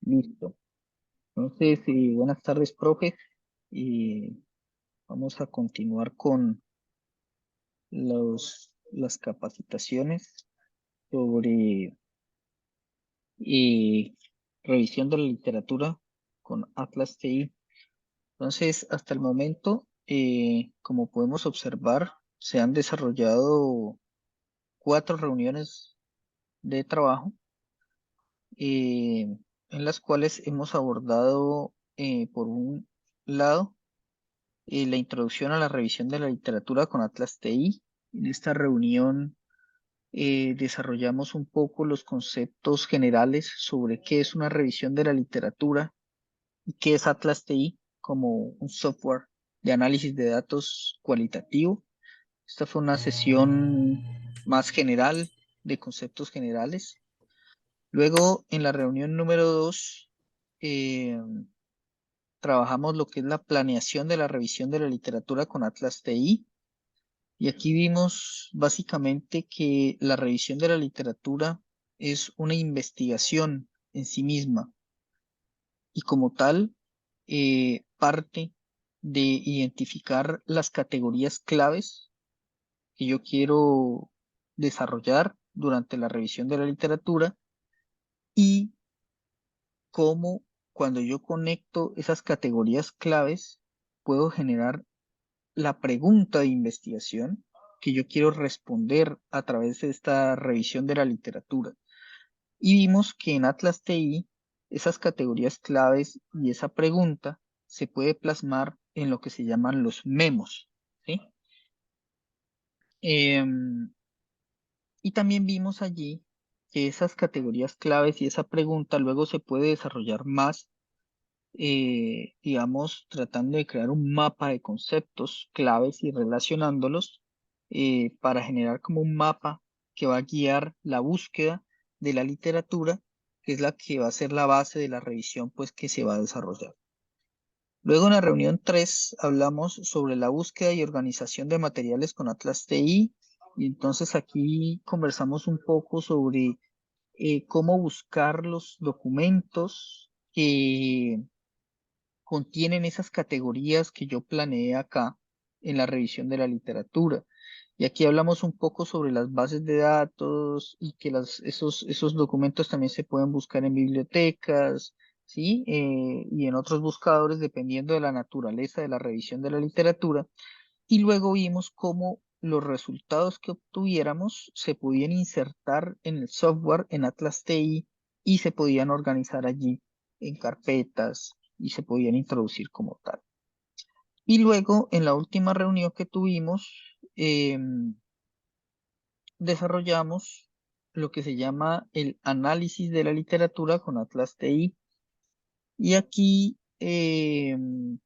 Listo. Entonces, buenas tardes, profe. Y vamos a continuar con las capacitaciones sobre eh, revisión de la literatura con Atlas TI. Entonces, hasta el momento, como podemos observar, se han desarrollado 4 reuniones de trabajo en las cuales hemos abordado, por un lado, la introducción a la revisión de la literatura con Atlas TI. En esta reunión desarrollamos un poco los conceptos generales sobre qué es una revisión de la literatura y qué es Atlas TI como un software de análisis de datos cualitativo. Esta fue una sesión más general de conceptos generales. Luego, en la reunión número 2, trabajamos lo que es la planeación de la revisión de la literatura con Atlas TI. Y aquí vimos básicamente que la revisión de la literatura es una investigación en sí misma y como tal parte de identificar las categorías claves que yo quiero desarrollar durante la revisión de la literatura y cómo cuando yo conecto esas categorías claves puedo generar la pregunta de investigación que yo quiero responder a través de esta revisión de la literatura. Y vimos que en Atlas TI esas categorías claves y esa pregunta se puede plasmar en lo que se llaman los memos, ¿sí? Em, y también vimos allí que esas categorías claves y esa pregunta luego se puede desarrollar más, digamos, tratando de crear un mapa de conceptos claves y relacionándolos para generar como un mapa que va a guiar la búsqueda de la literatura, que es la que va a ser la base de la revisión pues, que se va a desarrollar. Luego en la reunión 3 hablamos sobre la búsqueda y organización de materiales con Atlas TI, y entonces aquí conversamos un poco sobre cómo buscar los documentos que contienen esas categorías que yo planeé acá en la revisión de la literatura. Y aquí hablamos un poco sobre las bases de datos y que esos documentos también se pueden buscar en bibliotecas, ¿sí? Y en otros buscadores dependiendo de la naturaleza de la revisión de la literatura. Y luego vimos cómo los resultados que obtuviéramos se podían insertar en el software, en Atlas TI, y se podían organizar allí en carpetas y se podían introducir como tal. Y luego, en la última reunión que tuvimos, desarrollamos lo que se llama el análisis de la literatura con Atlas TI. Y aquí, en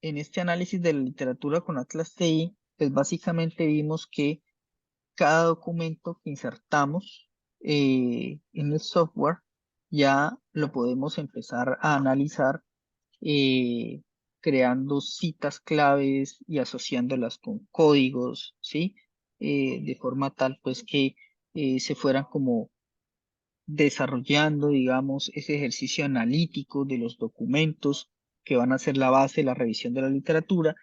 este análisis de la literatura con Atlas TI, pues básicamente vimos que cada documento que insertamos en el software ya lo podemos empezar a analizar, eh, creando citas claves y asociándolas con códigos, ¿sí? De forma tal pues que se fueran como desarrollando, digamos, ese ejercicio analítico de los documentos que van a ser la base de la revisión de la literatura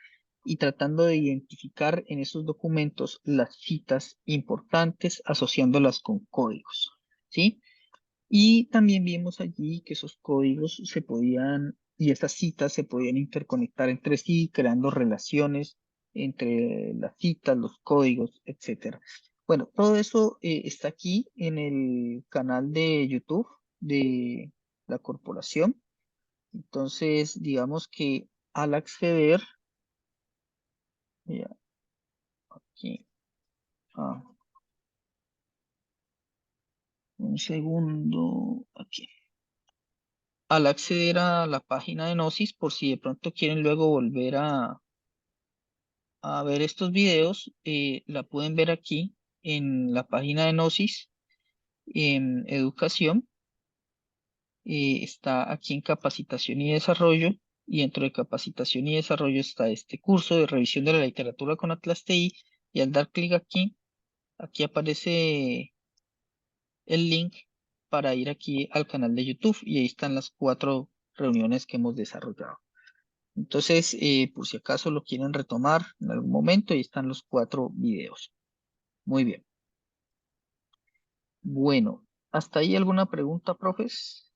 y tratando de identificar en esos documentos las citas importantes asociándolas con códigos, ¿sí? Y también vimos allí que esos códigos se podían, y estas citas se podían interconectar entre sí, creando relaciones entre las citas, los códigos, etcétera. Bueno, todo eso está aquí en el canal de YouTube de la corporación. Entonces, digamos que al acceder, ya, aquí, ah, un segundo, aquí. Al acceder a la página de Gnosis, por si de pronto quieren luego volver a ver estos videos, la pueden ver aquí en la página de Gnosis, en educación, está aquí en capacitación y desarrollo, y dentro de capacitación y desarrollo está este curso de revisión de la literatura con Atlas TI, y al dar clic aquí, aquí aparece el link para ir aquí al canal de YouTube y ahí están las 4 reuniones que hemos desarrollado. Entonces, por si acaso lo quieren retomar en algún momento, ahí están los 4 videos. Muy bien. Bueno, ¿hasta ahí alguna pregunta, profes?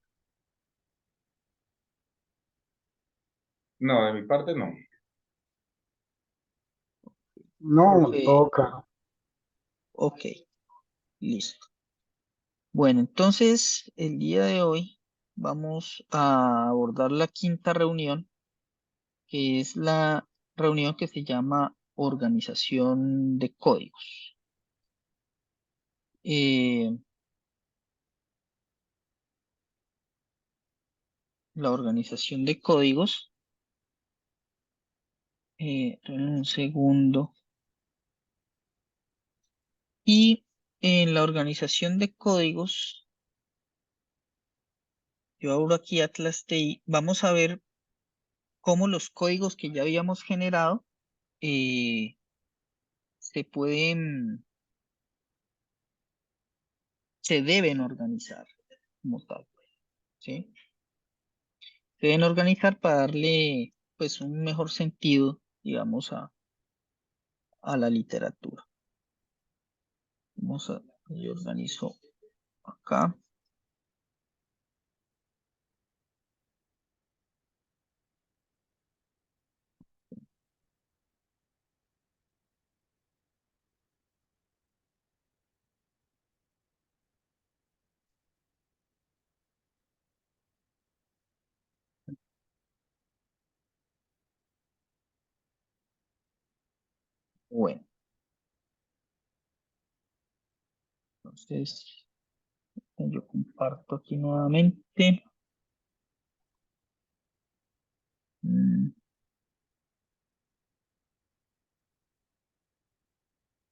No, de mi parte no. No, Profe, todo claro. ok, listo. Bueno, entonces el día de hoy vamos a abordar la quinta reunión, que es la reunión que se llama organización de códigos. Eh, la organización de códigos, un segundo, y en la organización de códigos, yo abro aquí Atlas TI, vamos a ver cómo los códigos que ya habíamos generado eh, se pueden, se deben organizar como tal, ¿sí? Se deben organizar para darle pues un mejor sentido, digamos, a la literatura. Yo organizo acá. Bueno, entonces yo comparto aquí nuevamente. Mm,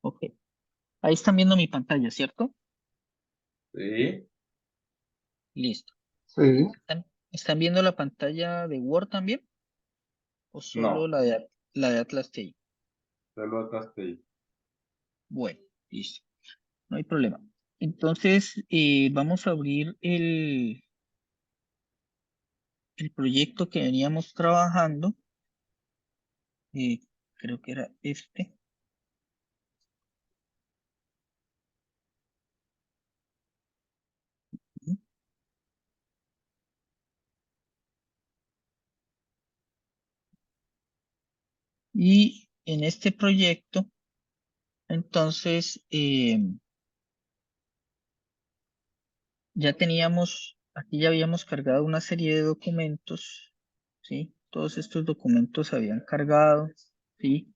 ok, ahí están viendo mi pantalla, ¿cierto? Sí, Listo. Sí, ¿Están viendo la pantalla de Word también? ¿O solo no, la de Atlas TI? te lo ataste ahí. Bueno, listo. No hay problema. Entonces, vamos a abrir el proyecto que veníamos trabajando. eh, Creo que era este. ¿Sí? Y en este proyecto, entonces, ya teníamos, aquí ya habíamos cargado una serie de documentos, ¿sí? Todos estos documentos se habían cargado, ¿sí?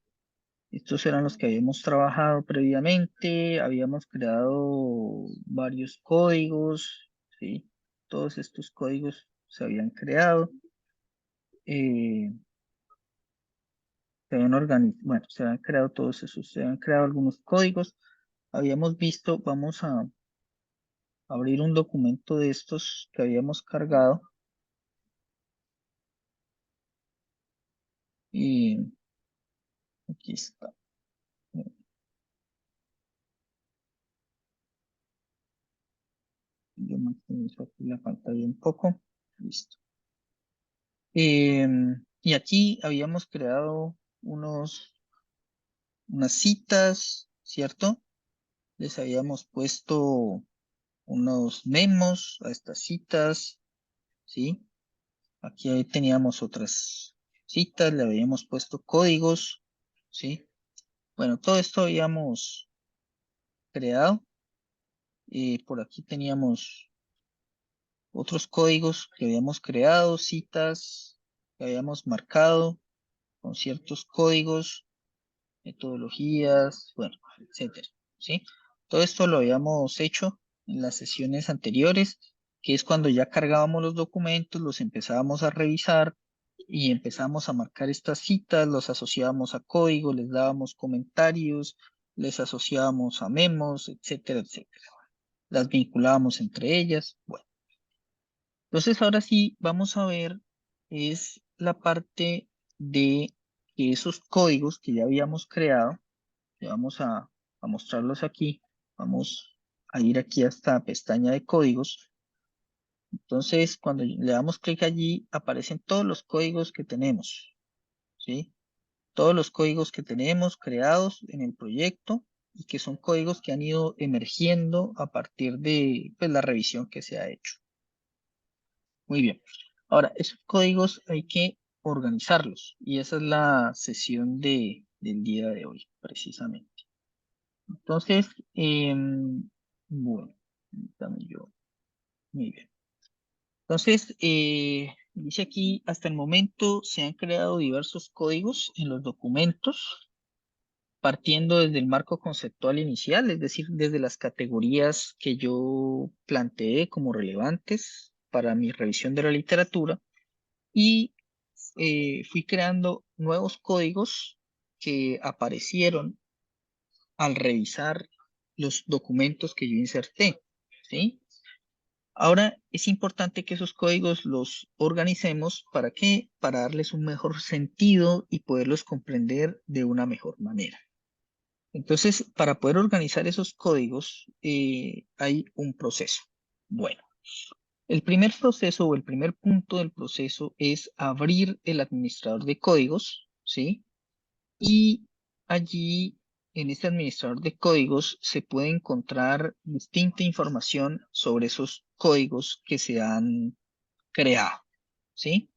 Estos eran los que habíamos trabajado previamente, habíamos creado varios códigos, ¿sí? Todos estos códigos se habían creado, eh, bueno, se habían creado todos esos, se habían creado algunos códigos. Habíamos visto, vamos a abrir un documento de estos que habíamos cargado y aquí está. Yo maximizo aquí la pantalla un poco. Listo. Y aquí habíamos creado unas citas, ¿cierto? Les habíamos puesto unos memos a estas citas, ¿sí? Aquí ahí teníamos otras citas, le habíamos puesto códigos, ¿sí? Bueno, todo esto habíamos creado. Por aquí teníamos otros códigos que habíamos creado, citas que habíamos marcado con ciertos códigos, metodologías, bueno, etcétera, ¿sí? Todo esto lo habíamos hecho en las sesiones anteriores, que es cuando ya cargábamos los documentos, los empezábamos a revisar y empezamos a marcar estas citas, los asociábamos a código, les dábamos comentarios, les asociábamos a memos, etcétera, etcétera. Las vinculábamos entre ellas. Bueno, entonces ahora sí vamos a ver es la parte de que esos códigos que ya habíamos creado, que vamos a mostrarlos aquí. Vamos a ir aquí a esta pestaña de códigos. Entonces, cuando le damos clic allí, aparecen todos los códigos que tenemos, ¿sí? Todos los códigos que tenemos creados en el proyecto y que son códigos que han ido emergiendo a partir de pues, la revisión que se ha hecho. Muy bien. Ahora, esos códigos hay que organizarlos y esa es la sesión del día de hoy, precisamente. Entonces, bueno, dame yo. Muy bien. Entonces, dice aquí, hasta el momento se han creado diversos códigos en los documentos, partiendo desde el marco conceptual inicial, es decir, desde las categorías que yo planteé como relevantes para mi revisión de la literatura, y fui creando nuevos códigos que aparecieron al revisar los documentos que yo inserté, ¿sí? Ahora es importante que esos códigos los organicemos. ¿Para qué? Para darles un mejor sentido y poderlos comprender de una mejor manera. Entonces, para poder organizar esos códigos, hay un proceso. Bueno, el primer proceso o el primer punto del proceso es abrir el administrador de códigos, ¿sí? Y allí, en este administrador de códigos, se puede encontrar distinta información sobre esos códigos que se han creado, ¿sí?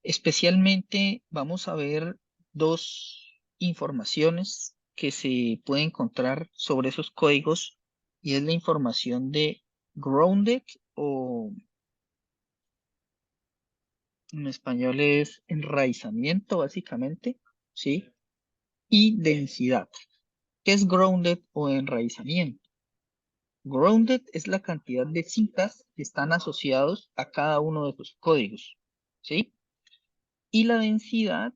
Especialmente vamos a ver dos informaciones que se puede encontrar sobre esos códigos y es la información de grounded o en español es enraizamiento básicamente, ¿sí? Y densidad. ¿Qué es grounded o enraizamiento? Grounded es la cantidad de citas que están asociados a cada uno de sus códigos, ¿sí? Y la densidad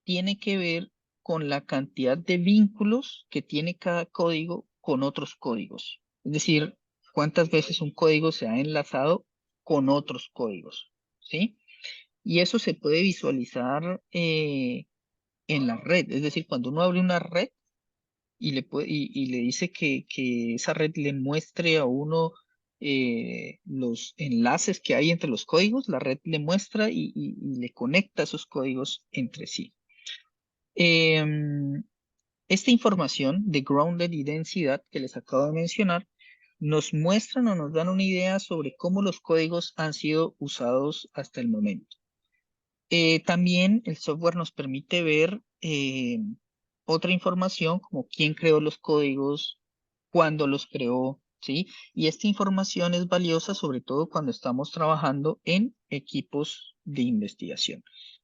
tiene que ver con la cantidad de vínculos que tiene cada código con otros códigos. Es decir, cuántas veces un código se ha enlazado con otros códigos, ¿sí? Y eso se puede visualizar en la red. Es decir, cuando uno abre una red y le dice que esa red le muestre a uno los enlaces que hay entre los códigos, la red le muestra y le conecta esos códigos entre sí. Em, Esta información de grounded y densidad que les acabo de mencionar nos muestran o nos dan una idea sobre cómo los códigos han sido usados hasta el momento. También el software nos permite ver otra información como quién creó los códigos, cuándo los creó, ¿sí? Y esta información es valiosa sobre todo cuando estamos trabajando en equipos de investigación.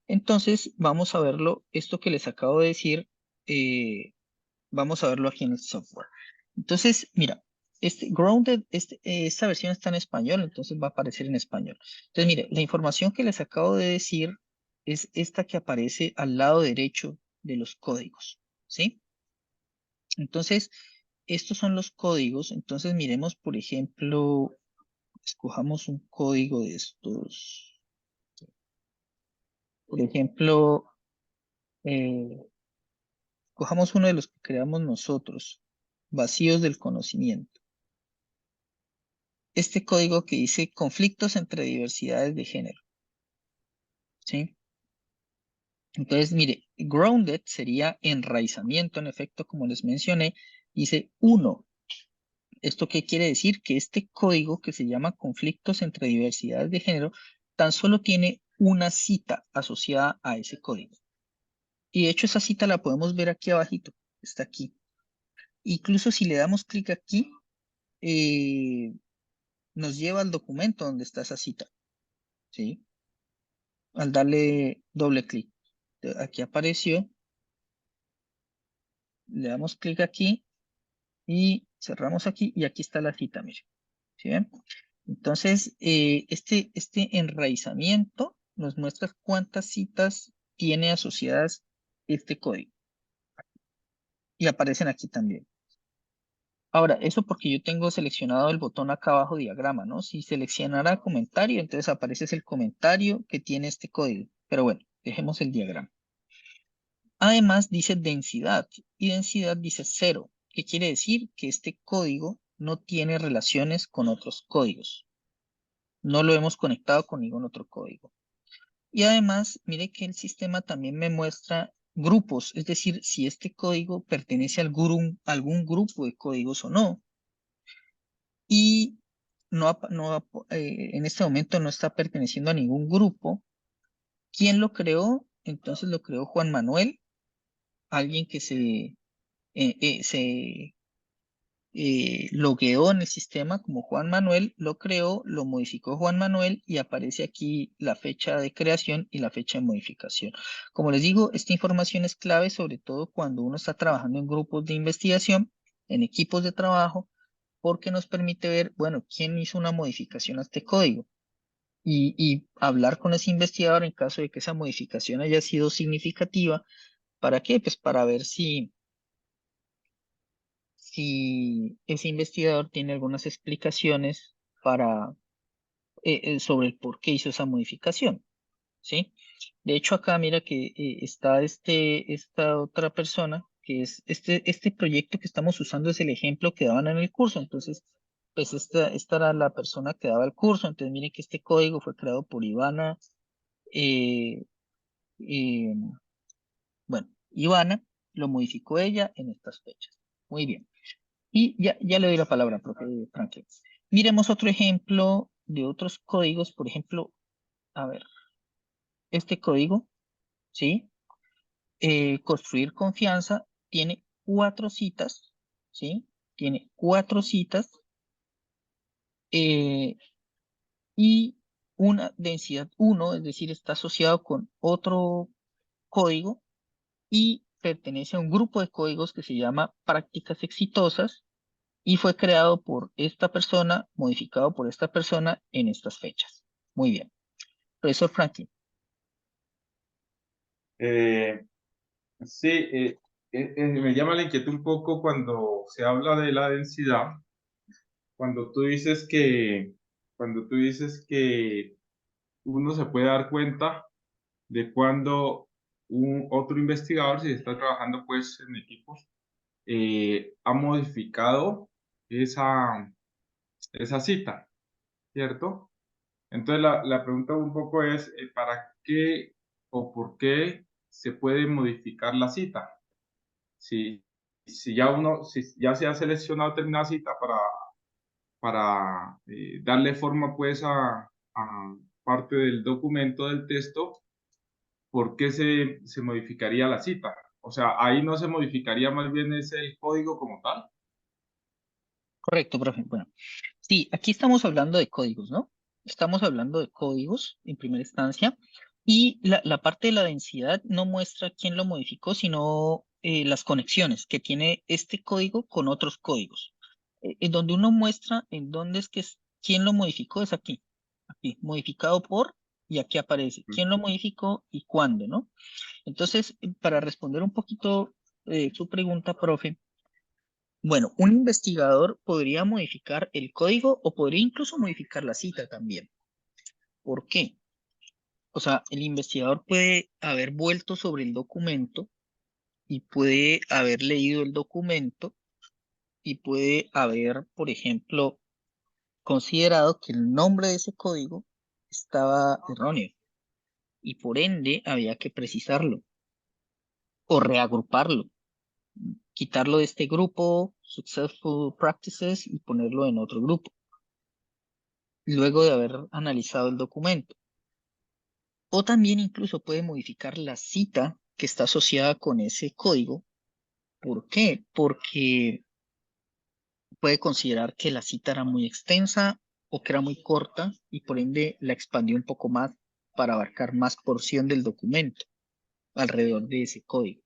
Entonces, vamos a verlo, esto que les acabo de decir, vamos a verlo aquí en el software. Entonces, mira, Grounded, esta versión está en español, entonces va a aparecer en español. Entonces, mire, la información que les acabo de decir es esta que aparece al lado derecho de los códigos, ¿sí? Entonces, estos son los códigos. Entonces, miremos, por ejemplo, escojamos un código de estos. Por ejemplo, eh, cojamos uno de los que creamos nosotros, vacíos del conocimiento. Este código que dice conflictos entre diversidades de género, ¿sí? Entonces, mire, grounded sería enraizamiento, en efecto, como les mencioné, dice 1. ¿Esto qué quiere decir? Que este código que se llama conflictos entre diversidades de género tan solo tiene una cita asociada a ese código. Y de hecho esa cita la podemos ver aquí abajito, está aquí. Incluso si le damos clic aquí, eh, nos lleva al documento donde está esa cita, ¿sí? Al darle doble clic. Aquí apareció, le damos clic aquí y cerramos aquí y aquí está la cita, mire. ¿Sí ven? Entonces, este enraizamiento nos muestra cuántas citas tiene asociadas este código y aparecen aquí también. Ahora, eso porque yo tengo seleccionado el botón acá abajo diagrama, ¿no? Si seleccionara comentario, entonces aparece el comentario que tiene este código. Pero bueno, dejemos el diagrama. Además dice densidad y densidad dice 0, que quiere decir que este código no tiene relaciones con otros códigos. No lo hemos conectado con ningún otro código. Y además, mire que el sistema también me muestra grupos, es decir, si este código pertenece a algún grupo de códigos o no. Y en este momento no está perteneciendo a ningún grupo. ¿Quién lo creó? Entonces lo creó Juan Manuel, alguien que se logueó en el sistema como Juan Manuel, lo creó, lo modificó Juan Manuel y aparece aquí la fecha de creación y la fecha de modificación. Como les digo, esta información es clave, sobre todo cuando uno está trabajando en grupos de investigación, en equipos de trabajo, porque nos permite ver, bueno, quién hizo una modificación a este código y hablar con ese investigador en caso de que esa modificación haya sido significativa. ¿Para qué? Pues para ver si ese investigador tiene algunas explicaciones sobre el por qué hizo esa modificación, ¿sí? De hecho, acá mira que está esta otra persona, que es este proyecto que estamos usando es el ejemplo que daban en el curso. Entonces, pues esta era la persona que daba el curso. Entonces, miren que este código fue creado por Ivana. eh, eh, bueno, Ivana lo modificó ella en estas fechas. Muy bien. Y ya le doy la palabra, profe Franklin. Miremos otro ejemplo de otros códigos. Por ejemplo, a ver, este código, ¿sí? Construir confianza tiene 4 citas, ¿sí? Tiene 4 citas eh, y una densidad 1, es decir, está asociado con otro código y pertenece a un grupo de códigos que se llama prácticas exitosas y fue creado por esta persona, modificado por esta persona en estas fechas. Muy bien. Profesor Franklin. Eh, sí, me llama la inquietud un poco cuando se habla de la densidad, cuando tú dices que, cuando tú dices que uno se puede dar cuenta de cuando un otro investigador, si está trabajando pues en equipos, ha modificado esa cita, ¿cierto? Entonces la pregunta un poco es, ¿para qué o por qué se puede modificar la cita? Si ya se ha seleccionado determinada cita para darle forma pues a parte del documento del texto, ¿por qué se modificaría la cita? O sea, ahí no se modificaría, más bien es el código como tal. Correcto, profe. Bueno, sí, aquí estamos hablando de códigos, ¿no? Estamos hablando de códigos en primera instancia y la parte de la densidad no muestra quién lo modificó, sino las conexiones que tiene este código con otros códigos. En donde uno muestra en dónde es que quién lo modificó es aquí, modificado por, y aquí aparece quién lo modificó y cuándo, ¿no? Entonces, para responder un poquito su pregunta, profe, bueno, un investigador podría modificar el código o podría incluso modificar la cita también. ¿Por qué? O sea, el investigador puede haber vuelto sobre el documento y puede haber leído el documento y puede haber, por ejemplo, considerado que el nombre de ese código estaba erróneo y por ende había que precisarlo o reagruparlo, quitarlo de este grupo, Successful Practices, y ponerlo en otro grupo, luego de haber analizado el documento. O también incluso puede modificar la cita que está asociada con ese código. ¿Por qué? Porque puede considerar que la cita era muy extensa o que era muy corta y por ende la expandió un poco más para abarcar más porción del documento alrededor de ese código.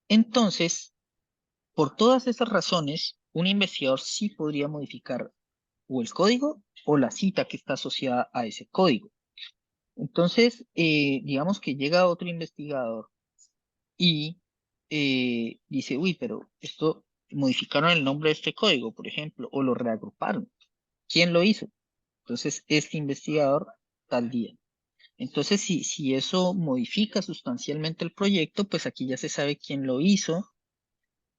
Entonces, por todas esas razones, un investigador sí podría modificar o el código o la cita que está asociada a ese código. Entonces, digamos que llega otro investigador y dice, uy, pero esto modificaron el nombre de este código, por ejemplo, o lo reagruparon. ¿Quién lo hizo? Entonces, este investigador tal día. Entonces, si eso modifica sustancialmente el proyecto, pues aquí ya se sabe quién lo hizo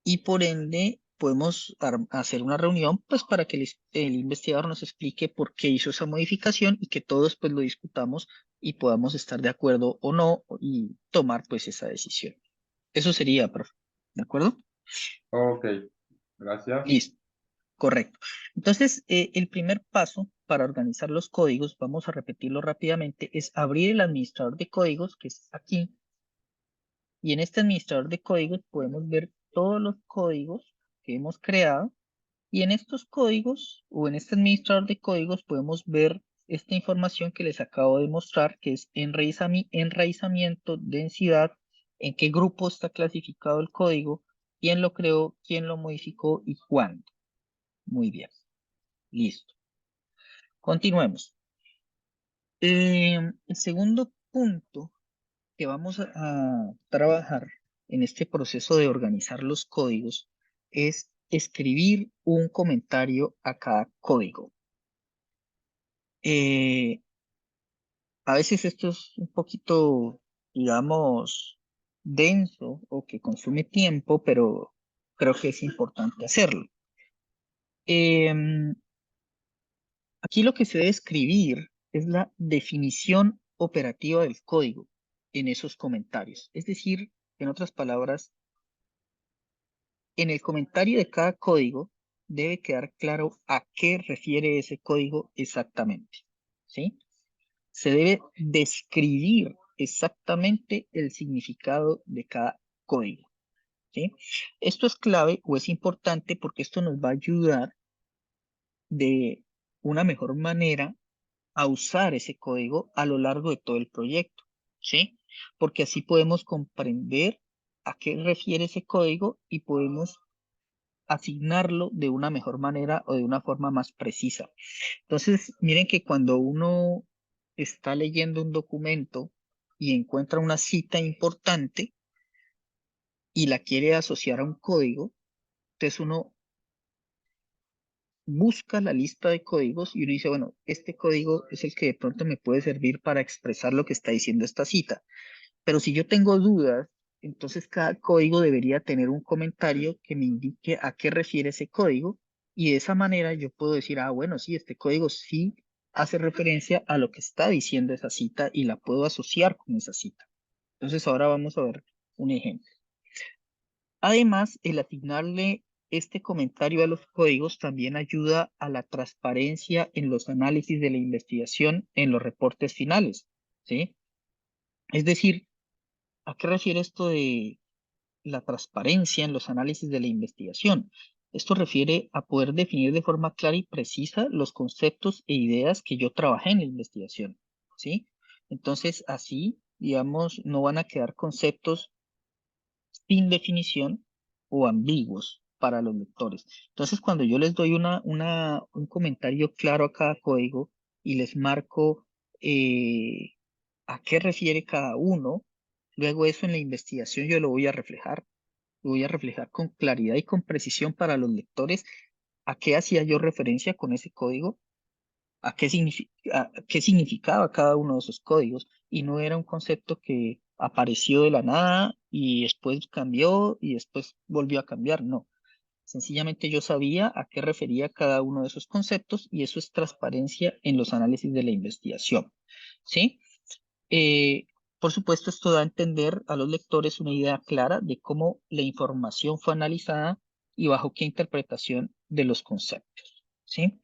y por ende podemos hacer una reunión pues para que el investigador nos explique por qué hizo esa modificación y que todos pues lo discutamos y podamos estar de acuerdo o no y tomar pues esa decisión. Eso sería, profe. ¿De acuerdo? Ok, gracias. Listo, correcto. Entonces, el primer paso para organizar los códigos, vamos a repetirlo rápidamente, es abrir el administrador de códigos, que es aquí, y en este administrador de códigos podemos ver todos los códigos que hemos creado. Y en estos códigos o en este administrador de códigos podemos ver esta información que les acabo de mostrar, que es enraizamiento, densidad, en qué grupo está clasificado el código, quién lo creó, quién lo modificó y cuándo. Muy bien, listo. Continuemos. El segundo punto que vamos a trabajar en este proceso de organizar los códigos es escribir un comentario a cada código. A veces esto es un poquito, digamos, denso o que consume tiempo, pero creo que es importante hacerlo. Em, Aquí lo que se debe escribir es la definición operativa del código en esos comentarios. Es decir, en otras palabras, en el comentario de cada código debe quedar claro a qué refiere ese código exactamente. ¿Sí? Se debe describir exactamente el significado de cada código. ¿Sí? Esto es clave o es importante porque esto nos va a ayudar de una mejor manera a usar ese código a lo largo de todo el proyecto. ¿Sí? Porque así podemos comprender a qué refiere ese código y podemos asignarlo de una mejor manera o de una forma más precisa. Entonces, miren que cuando uno está leyendo un documento y encuentra una cita importante y la quiere asociar a un código, entonces uno busca la lista de códigos y uno dice, bueno, este código es el que de pronto me puede servir para expresar lo que está diciendo esta cita. Pero si yo tengo dudas, entonces cada código debería tener un comentario que me indique a qué refiere ese código y de esa manera yo puedo decir, ah, bueno, sí, este código sí hace referencia a lo que está diciendo esa cita y la puedo asociar con esa cita. Entonces ahora vamos a ver un ejemplo. Además, el asignarle este comentario a los códigos también ayuda a la transparencia en los análisis de la investigación en los reportes finales, ¿sí? Es decir, ¿a qué refiere esto de la transparencia en los análisis de la investigación? Esto refiere a poder definir de forma clara y precisa los conceptos e ideas que yo trabajé en la investigación, ¿sí? Entonces, así, digamos, no van a quedar conceptos sin definición o ambiguos para los lectores. Entonces, cuando yo les doy un comentario claro a cada código y les marco a qué refiere cada uno, luego eso en la investigación yo lo voy a reflejar. Lo voy a reflejar con claridad y con precisión para los lectores a qué hacía yo referencia con ese código, a qué significaba cada uno de esos códigos. Y no era un concepto que apareció de la nada y después cambió y después volvió a cambiar. No, sencillamente yo sabía a qué refería cada uno de esos conceptos y eso es transparencia en los análisis de la investigación. ¿Sí? Eh, por supuesto, esto da a entender a los lectores una idea clara de cómo la información fue analizada y bajo qué interpretación de los conceptos. ¿Sí?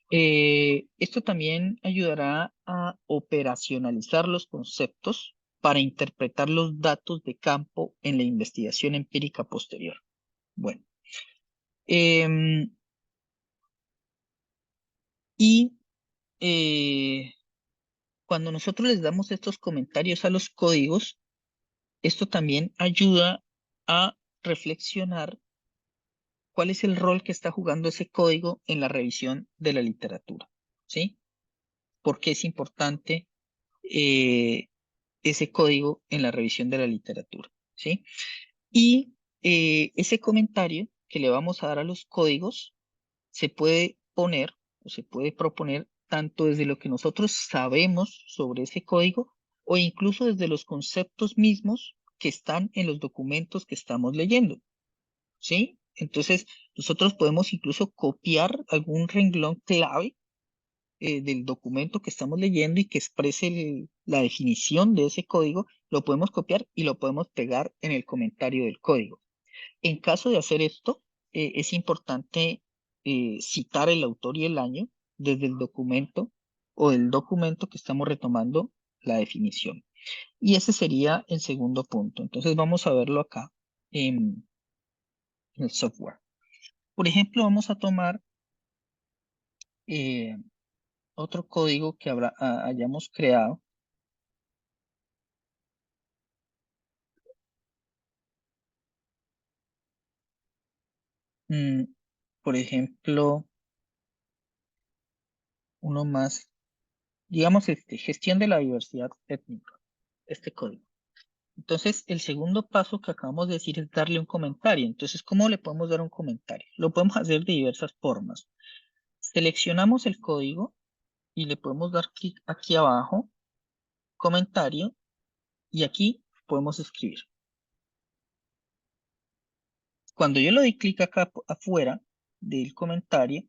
Esto también ayudará a operacionalizar los conceptos para interpretar los datos de campo en la investigación empírica posterior. Bueno, em, y cuando nosotros les damos estos comentarios a los códigos, esto también ayuda a reflexionar cuál es el rol que está jugando ese código en la revisión de la literatura, ¿sí? ¿Por qué es importante eh, ese código en la revisión de la literatura? ¿Sí? Y ese comentario que le vamos a dar a los códigos se puede poner o se puede proponer tanto desde lo que nosotros sabemos sobre ese código o incluso desde los conceptos mismos que están en los documentos que estamos leyendo. ¿Sí? Entonces, nosotros podemos incluso copiar algún renglón clave del documento que estamos leyendo y que exprese la definición de ese código, lo podemos copiar y lo podemos pegar en el comentario del código. En caso de hacer esto, es importante citar el autor y el año desde el documento o del documento que estamos retomando la definición. Y ese sería el segundo punto. Entonces vamos a verlo acá en el software. Por ejemplo, vamos a tomar eh, otro código que hayamos creado. Mm, por ejemplo, uno más, digamos gestión de la diversidad étnica, este código. Entonces, el segundo paso que acabamos de decir es darle un comentario. Entonces, ¿cómo le podemos dar un comentario? Lo podemos hacer de diversas formas. Seleccionamos el código y le podemos dar clic aquí abajo, comentario, y aquí podemos escribir. Cuando yo le doy clic acá afuera del comentario,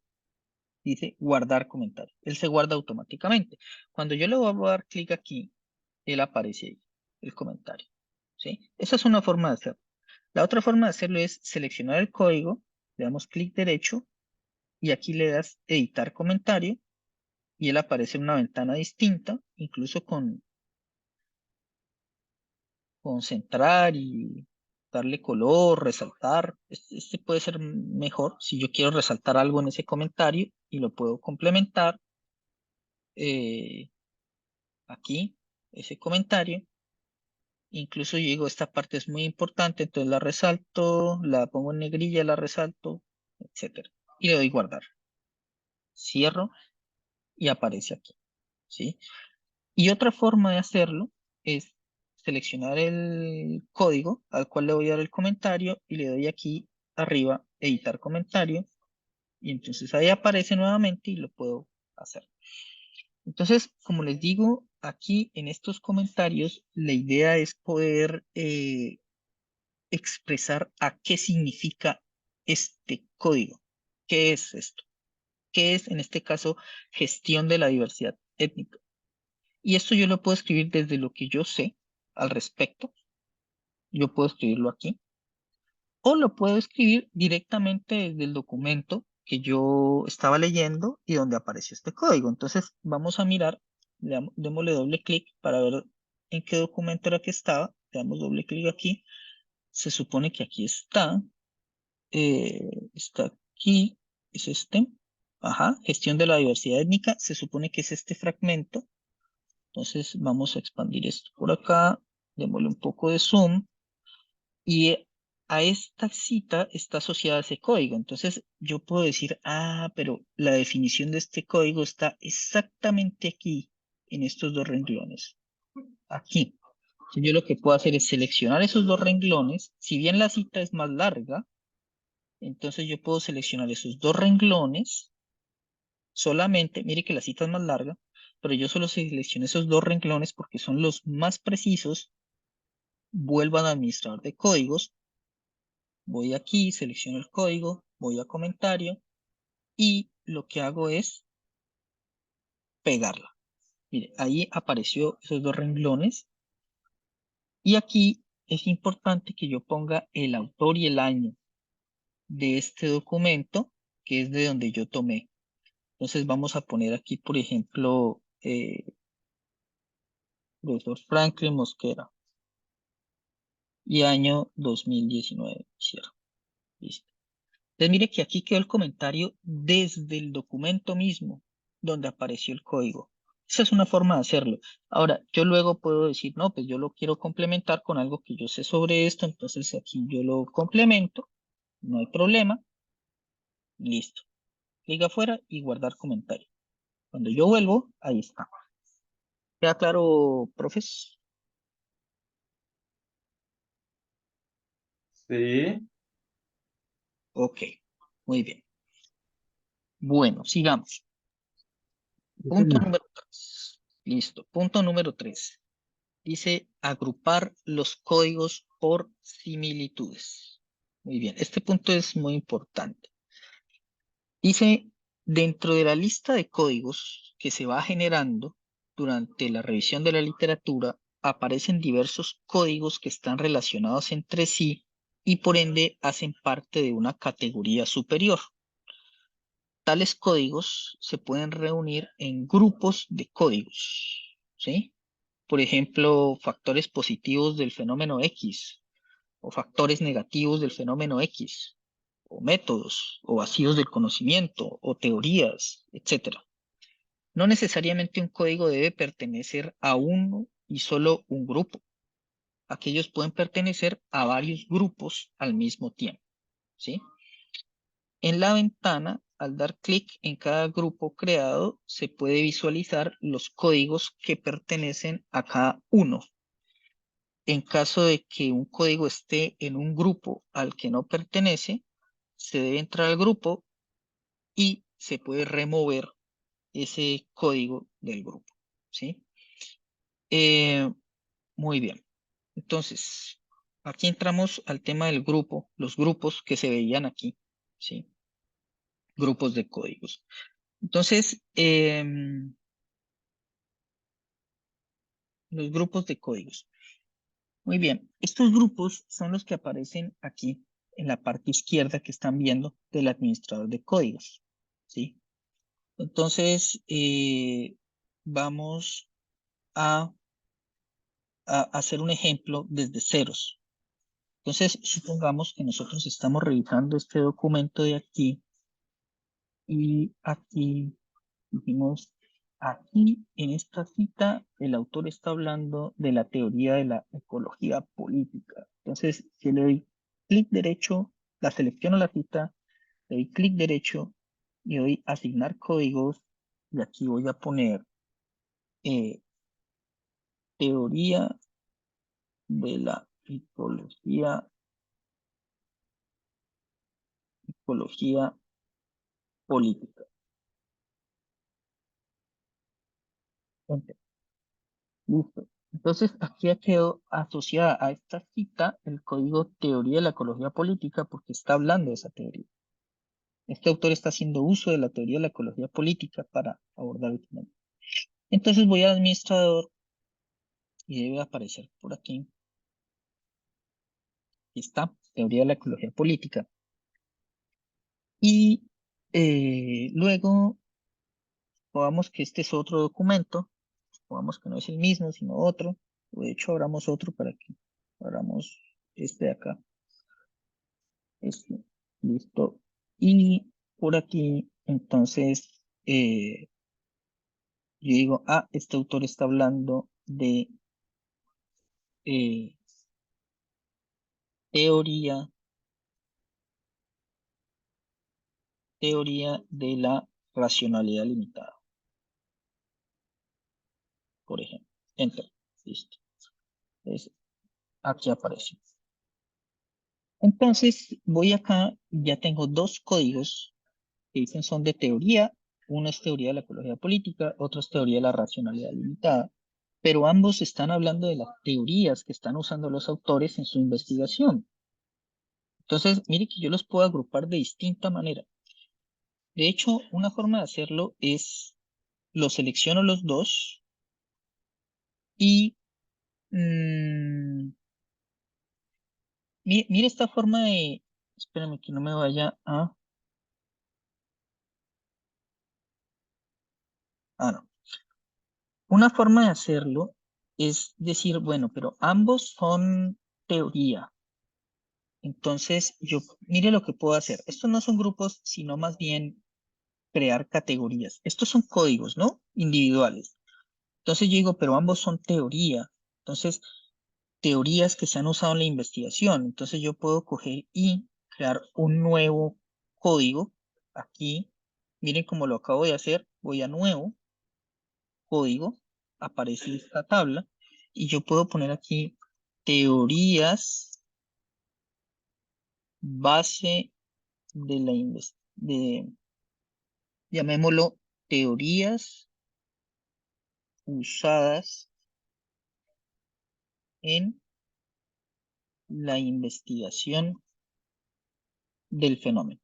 dice guardar comentario. Él se guarda automáticamente. Cuando yo le voy a dar clic aquí, él aparece ahí, el comentario. ¿Sí? Esa es una forma de hacerlo. La otra forma de hacerlo es seleccionar el código, le damos clic derecho y aquí le das editar comentario y él aparece en una ventana distinta, incluso con centrar y darle color, resaltar. Este puede ser mejor si yo quiero resaltar algo en ese comentario y lo puedo complementar eh, aquí, ese comentario. Incluso yo digo, esta parte es muy importante, entonces la resalto, la pongo en negrilla, la resalto, etcétera. Y le doy guardar. Cierro y aparece aquí, ¿sí? Y otra forma de hacerlo es seleccionar el código al cual le voy a dar el comentario y le doy aquí arriba, editar comentario, y entonces ahí aparece nuevamente y lo puedo hacer. Entonces, como les digo, aquí en estos comentarios, la idea es poder expresar a qué significa este código. ¿Qué es esto? ¿Qué es, en este caso, gestión de la diversidad étnica? Y esto yo lo puedo escribir desde lo que yo sé al respecto. Yo puedo escribirlo aquí. O lo puedo escribir directamente desde el documento que yo estaba leyendo y donde apareció este código. Entonces vamos a mirar, démosle doble clic para ver en qué documento era que estaba. Le damos doble clic aquí. Se supone que aquí está. Está aquí. Es este. Ajá. Gestión de la diversidad étnica. Se supone que es este fragmento. Entonces vamos a expandir esto por acá, démosle un poco de zoom y a esta cita está asociada ese código. Entonces yo puedo decir, pero la definición de este código está exactamente aquí, en estos dos renglones, aquí. Entonces, yo lo que puedo hacer es seleccionar esos dos renglones. Si bien la cita es más larga, entonces yo puedo seleccionar esos dos renglones solamente, mire que la cita es más larga, pero yo solo seleccioné esos dos renglones porque son los más precisos. Vuelvo al administrador de códigos, voy aquí, selecciono el código, voy a comentario y lo que hago es pegarla. Mire, ahí apareció esos dos renglones y aquí es importante que yo ponga el autor y el año de este documento, que es de donde yo tomé. Entonces vamos a poner aquí, por ejemplo, profesor Franklin Mosquera y año 2019. Cierro. Listo. Entonces mire que aquí quedó el comentario desde el documento mismo donde apareció el código. Esa es una forma de hacerlo. Ahora, yo luego puedo decir, no, pues yo lo quiero complementar con algo que yo sé sobre esto, entonces aquí yo lo complemento, no hay problema, listo. Clic afuera y guardar comentario. Cuando yo vuelvo, ahí está. ¿Queda claro, profes? Sí. Ok, muy bien. Bueno, sigamos. Sí, Punto señor. número 3. Listo. Punto número 3. Dice agrupar los códigos por similitudes. Muy bien, este punto es muy importante. Dice, dentro de la lista de códigos que se va generando durante la revisión de la literatura, aparecen diversos códigos que están relacionados entre sí y por ende hacen parte de una categoría superior. Tales códigos se pueden reunir en grupos de códigos, ¿sí? Por ejemplo, factores positivos del fenómeno X o factores negativos del fenómeno X, o métodos, o vacíos del conocimiento, o teorías, etc. No necesariamente un código debe pertenecer a uno y solo un grupo. Aquellos pueden pertenecer a varios grupos al mismo tiempo, ¿sí? En la ventana, al dar clic en cada grupo creado, se puede visualizar los códigos que pertenecen a cada uno. En caso de que un código esté en un grupo al que no pertenece, se debe entrar al grupo y se puede remover ese código del grupo, ¿sí? Eh, muy bien. Entonces, aquí entramos al tema del grupo, los grupos que se veían aquí, ¿sí? Grupos de códigos. Entonces, los grupos de códigos. Muy bien, estos grupos son los que aparecen aquí en la parte izquierda que están viendo del administrador de códigos, ¿sí? Entonces, vamos a, hacer un ejemplo desde ceros. Entonces, supongamos que nosotros estamos revisando este documento de aquí y aquí dijimos, aquí en esta cita el autor está hablando de la teoría de la ecología política. Entonces, si le doy clic derecho, la selecciono la cita, le doy clic derecho y doy asignar códigos y aquí voy a poner eh, teoría de la ecología política. Enter. Listo. Entonces, aquí ya quedó asociada a esta cita el código teoría de la ecología política porque está hablando de esa teoría. Este autor está haciendo uso de la teoría de la ecología política para abordar el tema. Entonces voy al administrador y debe aparecer por aquí. Aquí está, teoría de la ecología política. Y luego, pongamos que este es otro documento, pongamos que no es el mismo, sino otro. De hecho, abramos otro para que abramos este de acá. Este, listo. Y por aquí, entonces, yo digo, este autor está hablando de eh, teoría de la racionalidad limitada, por ejemplo. Enter. Listo. Entonces, aquí aparece. Entonces, voy acá, ya tengo dos códigos que dicen son de teoría. Uno es teoría de la ecología política, otro es teoría de la racionalidad limitada. Pero ambos están hablando de las teorías que están usando los autores en su investigación. Entonces, mire que yo los puedo agrupar de distinta manera. De hecho, una forma de hacerlo es, los selecciono los dos y mire esta forma de, espérame que no me vaya a, no. Una forma de hacerlo es decir, bueno, pero ambos son teoría. Entonces, mire lo que puedo hacer. Estos no son grupos, sino más bien crear categorías. Estos son códigos, ¿no? Individuales. Entonces yo digo, pero ambos son teoría. Entonces, teorías que se han usado en la investigación. Entonces yo puedo coger y crear un nuevo código. Aquí, miren cómo lo acabo de hacer. Voy a nuevo código. Aparece esta tabla. Y yo puedo poner aquí teorías base de la investigación. Llamémoslo teorías usadas en la investigación del fenómeno.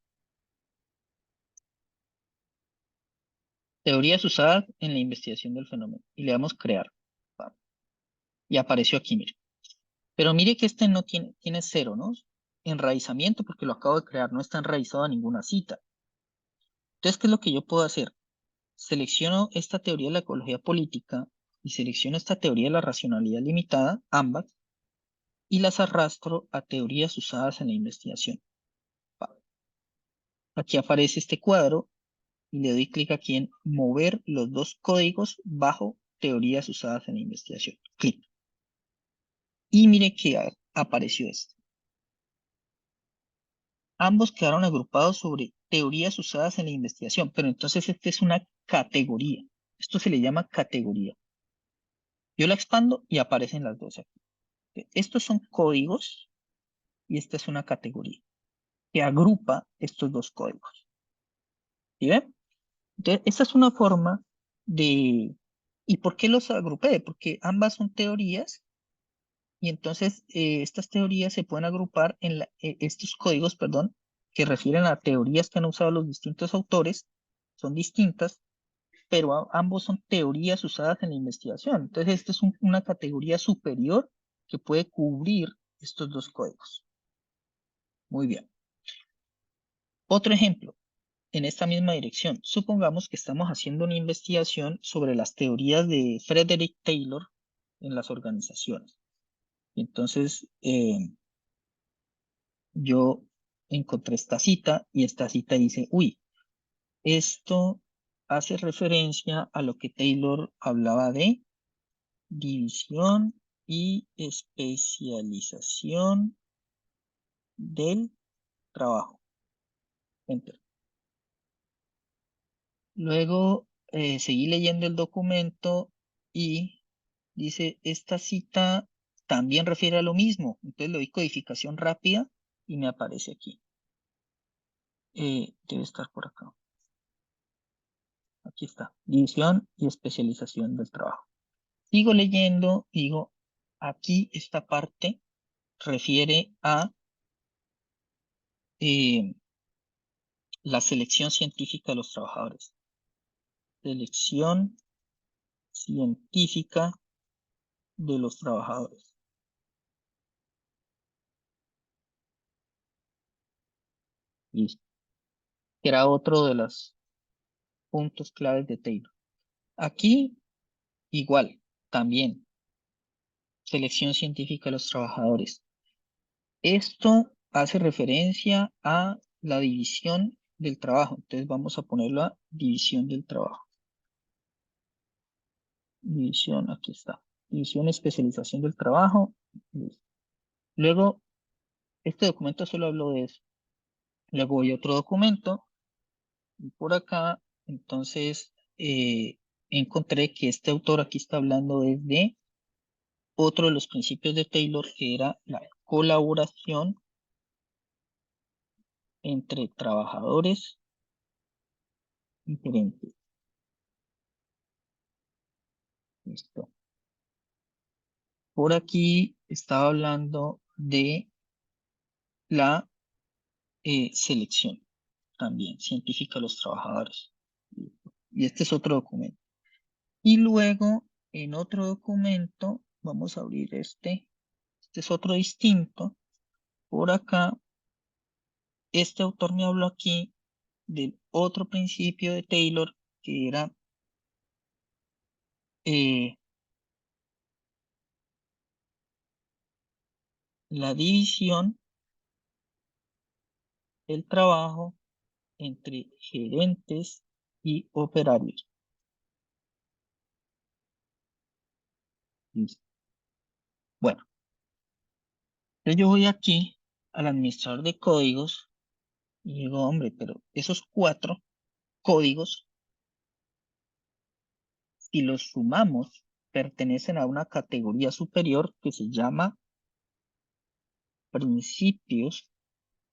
Teorías usadas en la investigación del fenómeno. Y le damos crear. Y apareció aquí, mire. Pero mire que este no tiene cero, ¿no? Enraizamiento, porque lo acabo de crear, no está enraizado a ninguna cita. Entonces, ¿qué es lo que yo puedo hacer? Selecciono esta teoría de la ecología política y selecciono esta teoría de la racionalidad limitada, ambas, y las arrastro a teorías usadas en la investigación. Aquí aparece este cuadro y le doy clic aquí en mover los dos códigos bajo teorías usadas en la investigación. Clic. Y mire que apareció esto. Ambos quedaron agrupados sobre teorías usadas en la investigación, pero entonces esta es una categoría. Esto se le llama categoría. Yo la expando y aparecen las dos aquí. Estos son códigos y esta es una categoría que agrupa estos dos códigos. ¿Sí ven? Entonces, esta es una forma de... ¿Y por qué los agrupé? Porque ambas son teorías y entonces estas teorías se pueden agrupar en estos códigos, perdón, que refieren a teorías que han usado los distintos autores, son distintas, pero ambos son teorías usadas en la investigación. Entonces, esta es una categoría superior que puede cubrir estos dos códigos. Muy bien. Otro ejemplo, en esta misma dirección. Supongamos que estamos haciendo una investigación sobre las teorías de Frederick Taylor en las organizaciones. Entonces, yo encontré esta cita y esta cita dice, uy, esto hace referencia a lo que Taylor hablaba de división y especialización del trabajo. Enter. Luego seguí leyendo el documento y dice, esta cita también refiere a lo mismo. Entonces le doy codificación rápida y me aparece aquí. Debe estar por acá. Aquí está. División y especialización del trabajo. Sigo leyendo, digo, aquí esta parte refiere a la selección científica de los trabajadores. Selección científica de los trabajadores. Listo. Que era otro de los puntos claves de Taylor. Aquí, igual, también, selección científica de los trabajadores. Esto hace referencia a la división del trabajo. Entonces vamos a ponerlo a división del trabajo. División, aquí está. División, especialización del trabajo. Listo. Luego, este documento solo habló de eso. Luego voy a otro documento. Y por acá, entonces, encontré que este autor aquí está hablando desde otro de los principios de Taylor, que era la colaboración entre trabajadores y gerentes. Listo. Por aquí estaba hablando de la selección también científica de los trabajadores. Y este es otro documento. Y luego, en otro documento, vamos a abrir este. Este es otro distinto. Por acá, este autor me habló aquí del otro principio de Taylor, que era la división del trabajo entre gerentes y operarios. Listo. Bueno, entonces yo voy aquí al administrador de códigos y digo, hombre, pero esos 4 códigos, si los sumamos, pertenecen a una categoría superior que se llama principios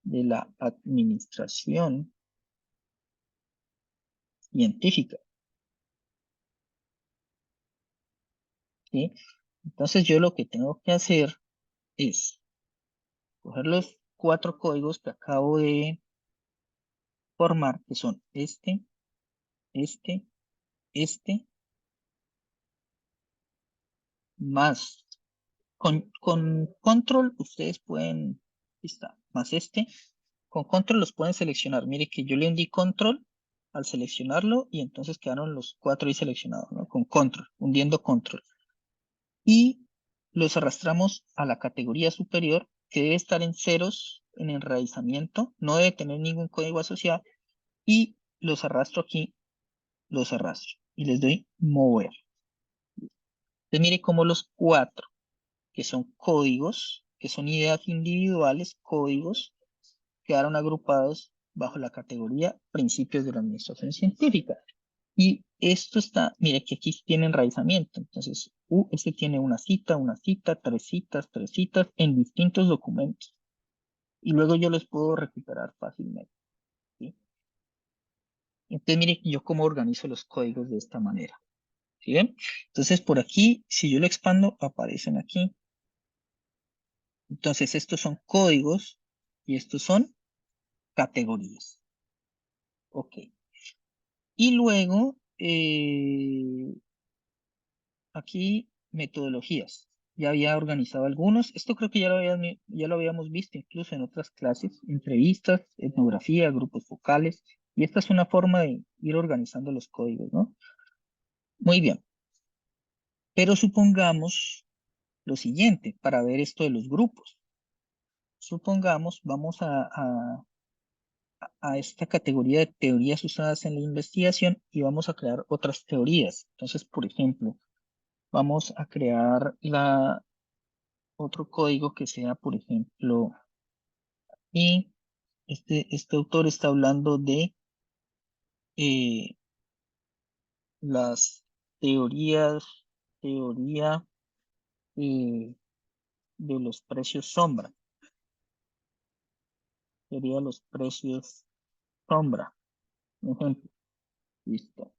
de la administración científica. ¿Sí? Entonces yo lo que tengo que hacer es coger los 4 códigos que acabo de formar, que son este, más con control, ustedes pueden, aquí está, más con control los pueden seleccionar. Mire que yo le hundí control al seleccionarlo y entonces quedaron los 4 ahí seleccionados, ¿no? Con control, hundiendo control. Y los arrastramos a la categoría superior, que debe estar en ceros en enraizamiento, no debe tener ningún código asociado, y los arrastro aquí, los arrastro, y les doy mover. Entonces mire cómo los 4, que son códigos, que son ideas individuales, códigos, quedaron agrupados bajo la categoría principios de la administración científica. Y esto está, mire que aquí tiene enraizamiento. Entonces, este tiene una cita, 3 citas en distintos documentos. Y luego yo los puedo recuperar fácilmente. ¿Sí? Entonces, mire yo cómo organizo los códigos de esta manera. ¿Sí ven? Entonces, por aquí, si yo lo expando, aparecen aquí. Entonces, estos son códigos y estos son categorías. Ok. Y luego, aquí metodologías. Ya había organizado algunos. Esto creo que ya lo habíamos visto incluso en otras clases, entrevistas, etnografía, grupos focales. Y esta es una forma de ir organizando los códigos, ¿no? Muy bien. Pero supongamos lo siguiente para ver esto de los grupos. Supongamos, vamos a esta categoría de teorías usadas en la investigación y vamos a crear otras teorías. Entonces, por ejemplo, vamos a crear otro código que sea, por ejemplo, y este autor está hablando de las teoría eh, de los precios sombra, teoría de los precios sombra, por ejemplo. Listo.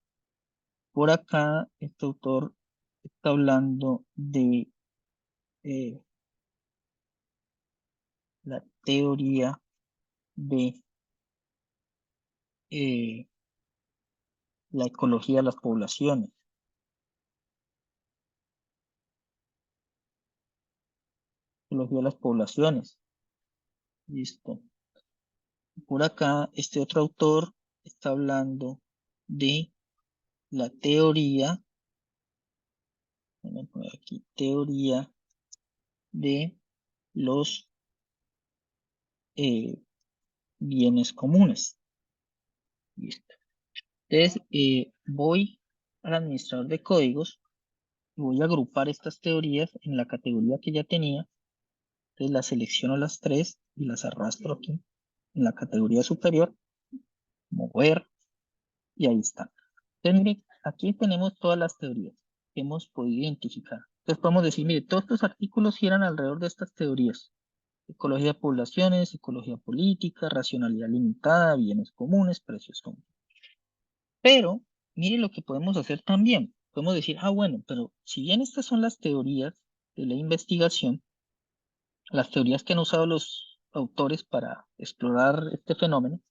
Por acá, este autor está hablando de la teoría de la ecología de las poblaciones. Ecología de las poblaciones. Listo. Por acá, este otro autor está hablando de la teoría, voy a poner aquí, teoría de los bienes comunes. Listo. Entonces, voy al administrador de códigos y voy a agrupar estas teorías en la categoría que ya tenía. Entonces, las selecciono las 3 y las arrastro aquí en la categoría superior, mover, y ahí está. Entonces, mire, aquí tenemos todas las teorías que hemos podido identificar. Entonces, podemos decir, mire, todos estos artículos giran alrededor de estas teorías. Ecología de poblaciones, ecología política, racionalidad limitada, bienes comunes, precios comunes. Pero, mire lo que podemos hacer también. Podemos decir, bueno, pero si bien estas son las teorías de la investigación, las teorías que han usado los autores para explorar este fenómeno,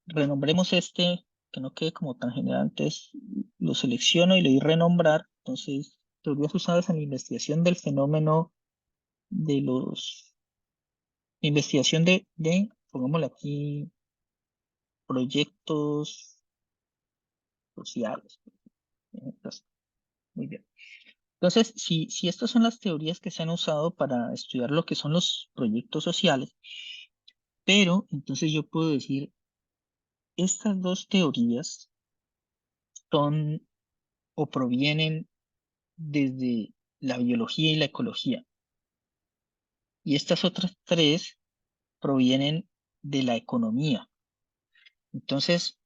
renombremos este, que no quede como tan general, entonces lo selecciono y le doy renombrar. Entonces, teorías usadas en la investigación del fenómeno de los investigación pongámosle aquí, proyectos sociales. Muy bien. Entonces, si estas son las teorías que se han usado para estudiar lo que son los proyectos sociales, pero entonces yo puedo decir, estas dos teorías son o provienen desde la biología y la ecología, y estas otras 3 provienen de la economía. Entonces,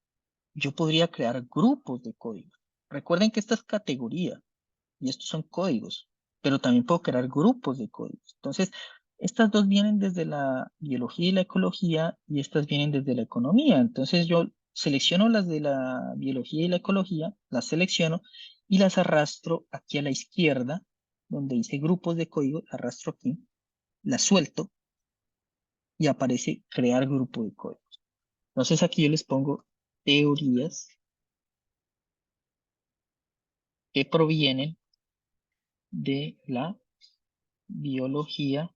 yo podría crear grupos de códigos. Recuerden que esta es categoría y estos son códigos, pero también puedo crear grupos de códigos. Entonces, estas dos vienen desde la biología y la ecología y estas vienen desde la economía. Entonces, yo selecciono las de la biología y la ecología, las selecciono y las arrastro aquí a la izquierda, donde dice grupos de código, arrastro aquí, las suelto y aparece crear grupo de códigos. Entonces aquí yo les pongo teorías que provienen de la biología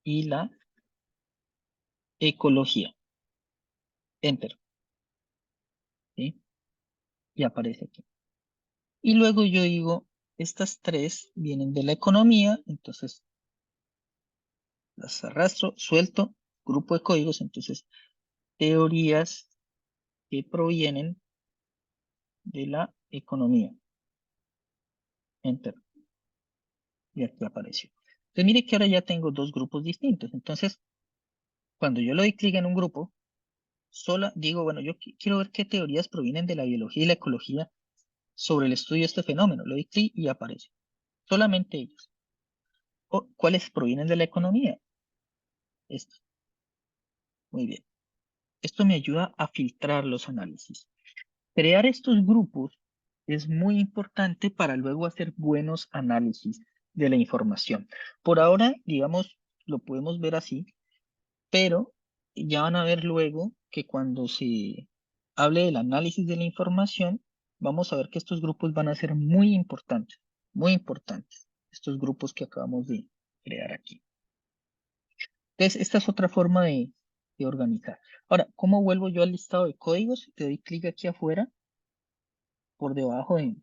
y la ecología. Enter. ¿Sí? Y aparece aquí. Y luego yo digo, estas tres vienen de la economía, entonces las arrastro, suelto, grupo de códigos, entonces teorías que provienen de la economía. Enter. Y aquí apareció. Entonces mire que ahora ya tengo dos grupos distintos. Entonces, cuando yo le doy clic en un grupo, sola digo, bueno, yo quiero ver qué teorías provienen de la biología y la ecología sobre el estudio de este fenómeno. Le doy clic y aparece. Solamente ellos. O cuáles provienen de la economía. Esto. Muy bien. Esto me ayuda a filtrar los análisis. Crear estos grupos es muy importante para luego hacer buenos análisis de la información. Por ahora, digamos, lo podemos ver así, pero ya van a ver luego que cuando se hable del análisis de la información, vamos a ver que estos grupos van a ser muy importantes, estos grupos que acabamos de crear aquí. Entonces, esta es otra forma de organizar. Ahora, ¿cómo vuelvo yo al listado de códigos? Te doy clic aquí afuera, por debajo de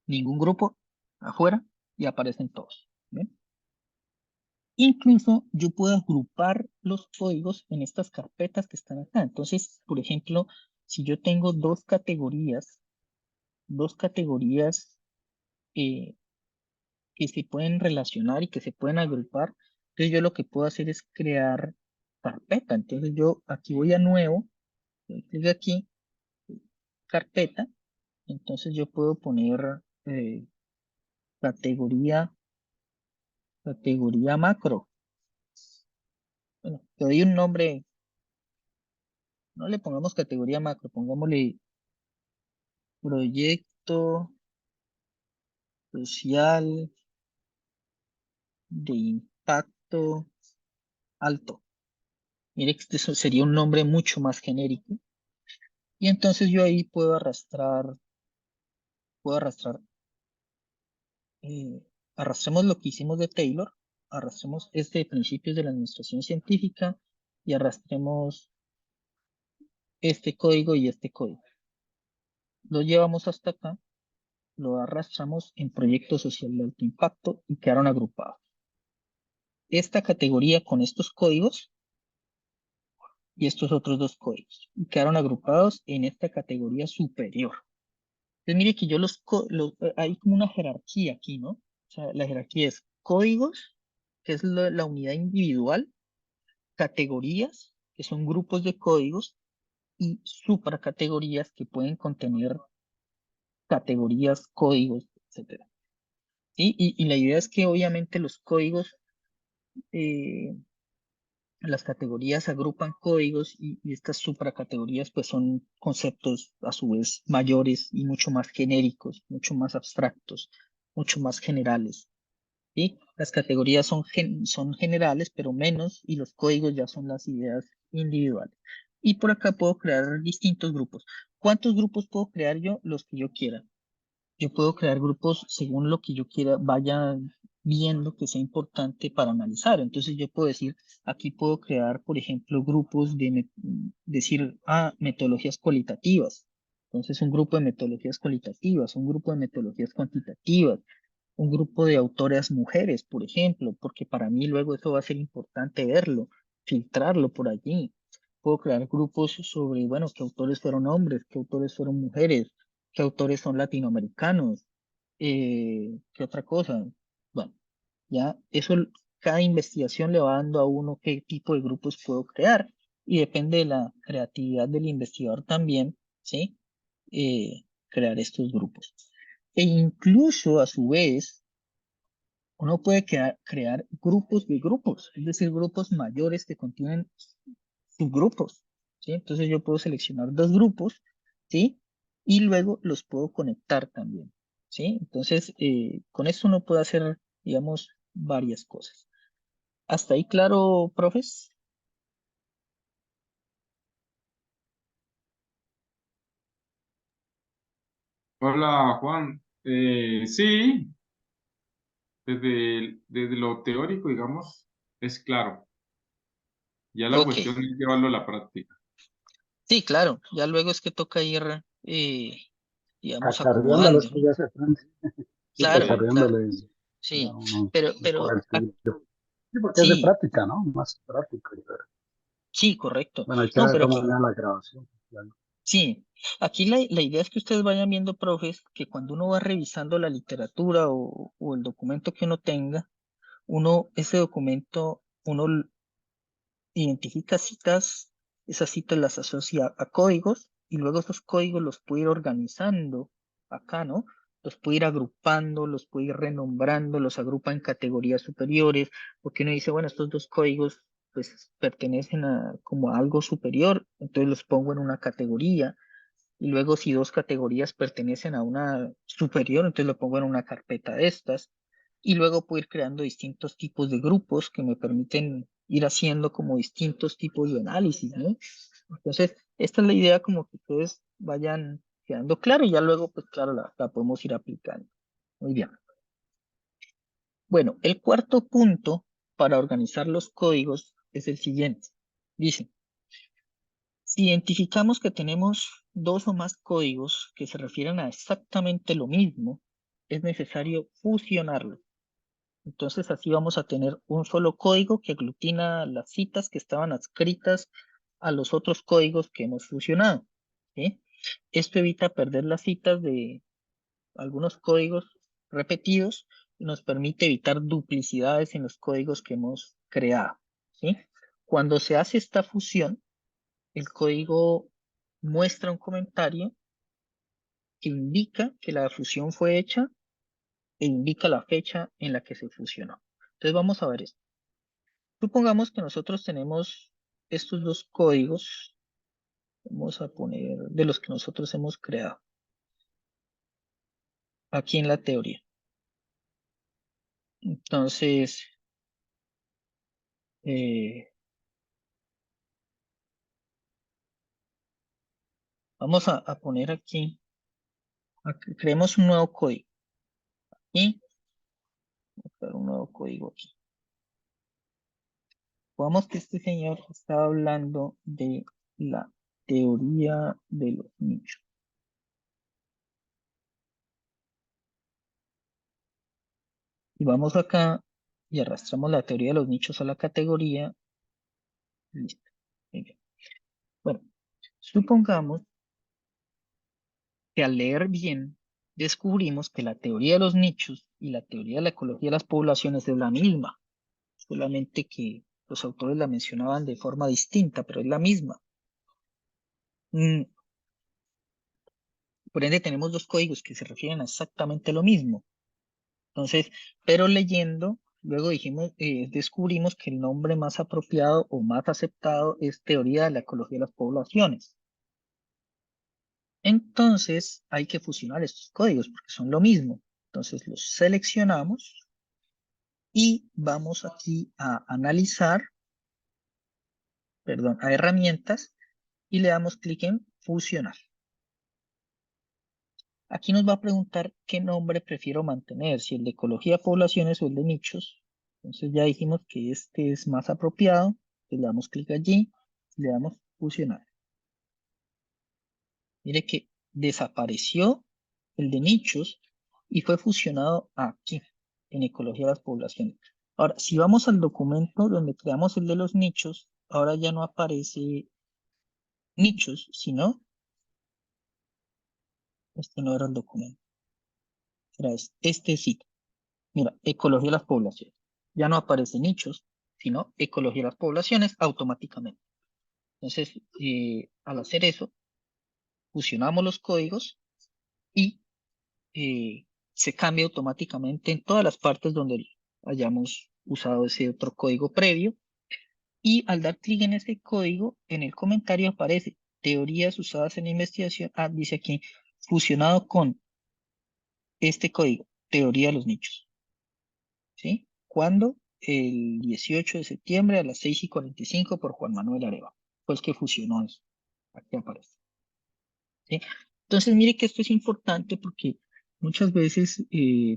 ningún grupo, afuera, y aparecen todos. ¿Ven? Incluso yo puedo agrupar los códigos en estas carpetas que están acá. Entonces, por ejemplo, si yo tengo dos categorías eh, que se pueden relacionar y que se pueden agrupar, entonces yo lo que puedo hacer es crear carpeta. Entonces yo aquí voy a nuevo, doy clic aquí, carpeta, entonces yo puedo poner categoría, categoría macro. Bueno, te doy un nombre, no le pongamos categoría macro, pongámosle proyecto social de impacto alto. Mire que este sería un nombre mucho más genérico. Y entonces yo ahí puedo arrastrar, arrastremos lo que hicimos de Taylor, arrastremos este de principios de la administración científica y arrastremos este código y este código. Lo llevamos hasta acá, lo arrastramos en proyecto social de alto impacto y quedaron agrupados. Esta categoría con estos códigos y estos otros dos códigos y quedaron agrupados en esta categoría superior. Entonces mire que yo hay como una jerarquía aquí, ¿no? O sea, la jerarquía es códigos, que es la unidad individual, categorías, que son grupos de códigos, y supracategorías que pueden contener categorías, códigos, etcétera. ¿Sí? Y la idea es que obviamente los códigos, las categorías agrupan códigos y estas supracategorías pues son conceptos a su vez mayores y mucho más genéricos, mucho más abstractos, mucho más generales. ¿Sí? Las categorías son generales, pero menos, y los códigos ya son las ideas individuales. Y por acá puedo crear distintos grupos. ¿Cuántos grupos puedo crear yo? Los que yo quiera. Yo puedo crear grupos según lo que yo quiera, vaya viendo que sea importante para analizar. Entonces yo puedo decir, aquí puedo crear, por ejemplo, grupos decir, metodologías cualitativas. Entonces un grupo de metodologías cualitativas, un grupo de metodologías cuantitativas, un grupo de autoras mujeres, por ejemplo, porque para mí luego eso va a ser importante verlo, filtrarlo por allí. Puedo crear grupos sobre, bueno, qué autores fueron hombres, qué autores fueron mujeres, qué autores son latinoamericanos, qué otra cosa. Bueno, ya eso, cada investigación le va dando a uno qué tipo de grupos puedo crear y depende de la creatividad del investigador también, ¿sí? Crear estos grupos. E incluso a su vez, uno puede crear grupos de grupos, es decir, grupos mayores que contienen subgrupos, ¿sí? Entonces yo puedo seleccionar dos grupos, ¿sí? Y luego los puedo conectar también, ¿sí? Entonces, con esto uno puede hacer, digamos, varias cosas. ¿Hasta ahí claro, profes? Hola, Juan. Sí, desde lo teórico, digamos, es claro. Ya la Ok, cuestión es llevarlo a la práctica. sí, claro. Ya luego es que toca ir, digamos, Acarreándolo acomodando, es que ¿no? ya se aprende. Sí, que Claro, claro, acarreándole ya sí. uno le coge Pero, el tiro. Sí, porque es de sí, práctica, ¿no? Más práctico. sí, correcto. Bueno, hay que No, ver pero cómo aquí, vean la grabación. Claro. sí, aquí la idea es que ustedes vayan viendo, profes, que cuando uno va revisando la literatura o el documento que uno tenga, ese documento, identifica citas, esas citas las asocia a códigos y luego esos códigos los puede ir organizando acá, ¿no? Los puede ir agrupando, los puede ir renombrando, los agrupa en categorías superiores, porque uno dice, bueno, estos dos códigos pues pertenecen a como a algo superior, entonces los pongo en una categoría y luego si dos categorías pertenecen a una superior, entonces lo pongo en una carpeta de estas. Y luego puedo ir creando distintos tipos de grupos que me permiten ir haciendo como distintos tipos de análisis, ¿no? Entonces, esta es la idea como que ustedes vayan quedando claro y ya luego, pues claro, la podemos ir aplicando. Muy bien. Bueno, el cuarto punto para organizar los códigos es el siguiente. Dice, si identificamos que tenemos dos o más códigos que se refieren a exactamente lo mismo, es necesario fusionarlos. Entonces así vamos a tener un solo código que aglutina las citas que estaban adscritas a los otros códigos que hemos fusionado, ¿sí? Esto evita perder las citas de algunos códigos repetidos y nos permite evitar duplicidades en los códigos que hemos creado, ¿sí? Cuando se hace esta fusión, el código muestra un comentario que indica que la fusión fue hecha e indica la fecha en la que se fusionó. Entonces vamos a ver esto. Supongamos que nosotros tenemos estos dos códigos, vamos a poner de los que nosotros hemos creado aquí en la teoría. Entonces, eh, vamos a poner aquí, creemos un nuevo código y un nuevo código aquí. Supongamos que este señor está hablando de la teoría de los nichos. Y vamos acá y arrastramos la teoría de los nichos a la categoría. Listo. Muy bien. Bueno, supongamos que al leer bien descubrimos que la teoría de los nichos y la teoría de la ecología de las poblaciones es la misma, solamente que los autores la mencionaban de forma distinta, pero es la misma. Mm, Por ende, tenemos dos códigos que se refieren a exactamente lo mismo. Entonces, pero leyendo, luego descubrimos que el nombre más apropiado o más aceptado es teoría de la ecología de las poblaciones. Entonces, hay que fusionar estos códigos porque son lo mismo. Entonces, los seleccionamos y vamos aquí a analizar, perdón, a herramientas y le damos clic en fusionar. Aquí nos va a preguntar qué nombre prefiero mantener, si el de ecología de poblaciones o el de nichos. Entonces ya dijimos que este es más apropiado. Le damos clic allí y le damos fusionar. Mire que desapareció el de nichos y fue fusionado aquí, en ecología de las poblaciones. Ahora, si vamos al documento donde creamos el de los nichos, ahora ya no aparece nichos, sino, este no era el documento, era este sitio. Mira, ecología de las poblaciones. Ya no aparece nichos, sino ecología de las poblaciones automáticamente. Entonces, al hacer eso, fusionamos los códigos y se cambia automáticamente en todas las partes donde hayamos usado ese otro código previo. Y al dar clic en ese código, en el comentario aparece teorías usadas en la investigación. Ah, dice aquí, fusionado con este código, teoría de los nichos. ¿Sí? Cuando el 18 de septiembre a las 6:45 por Juan Manuel Areva. Fue el que fusionó eso. Aquí aparece. ¿Sí? Entonces, mire que esto es importante porque muchas veces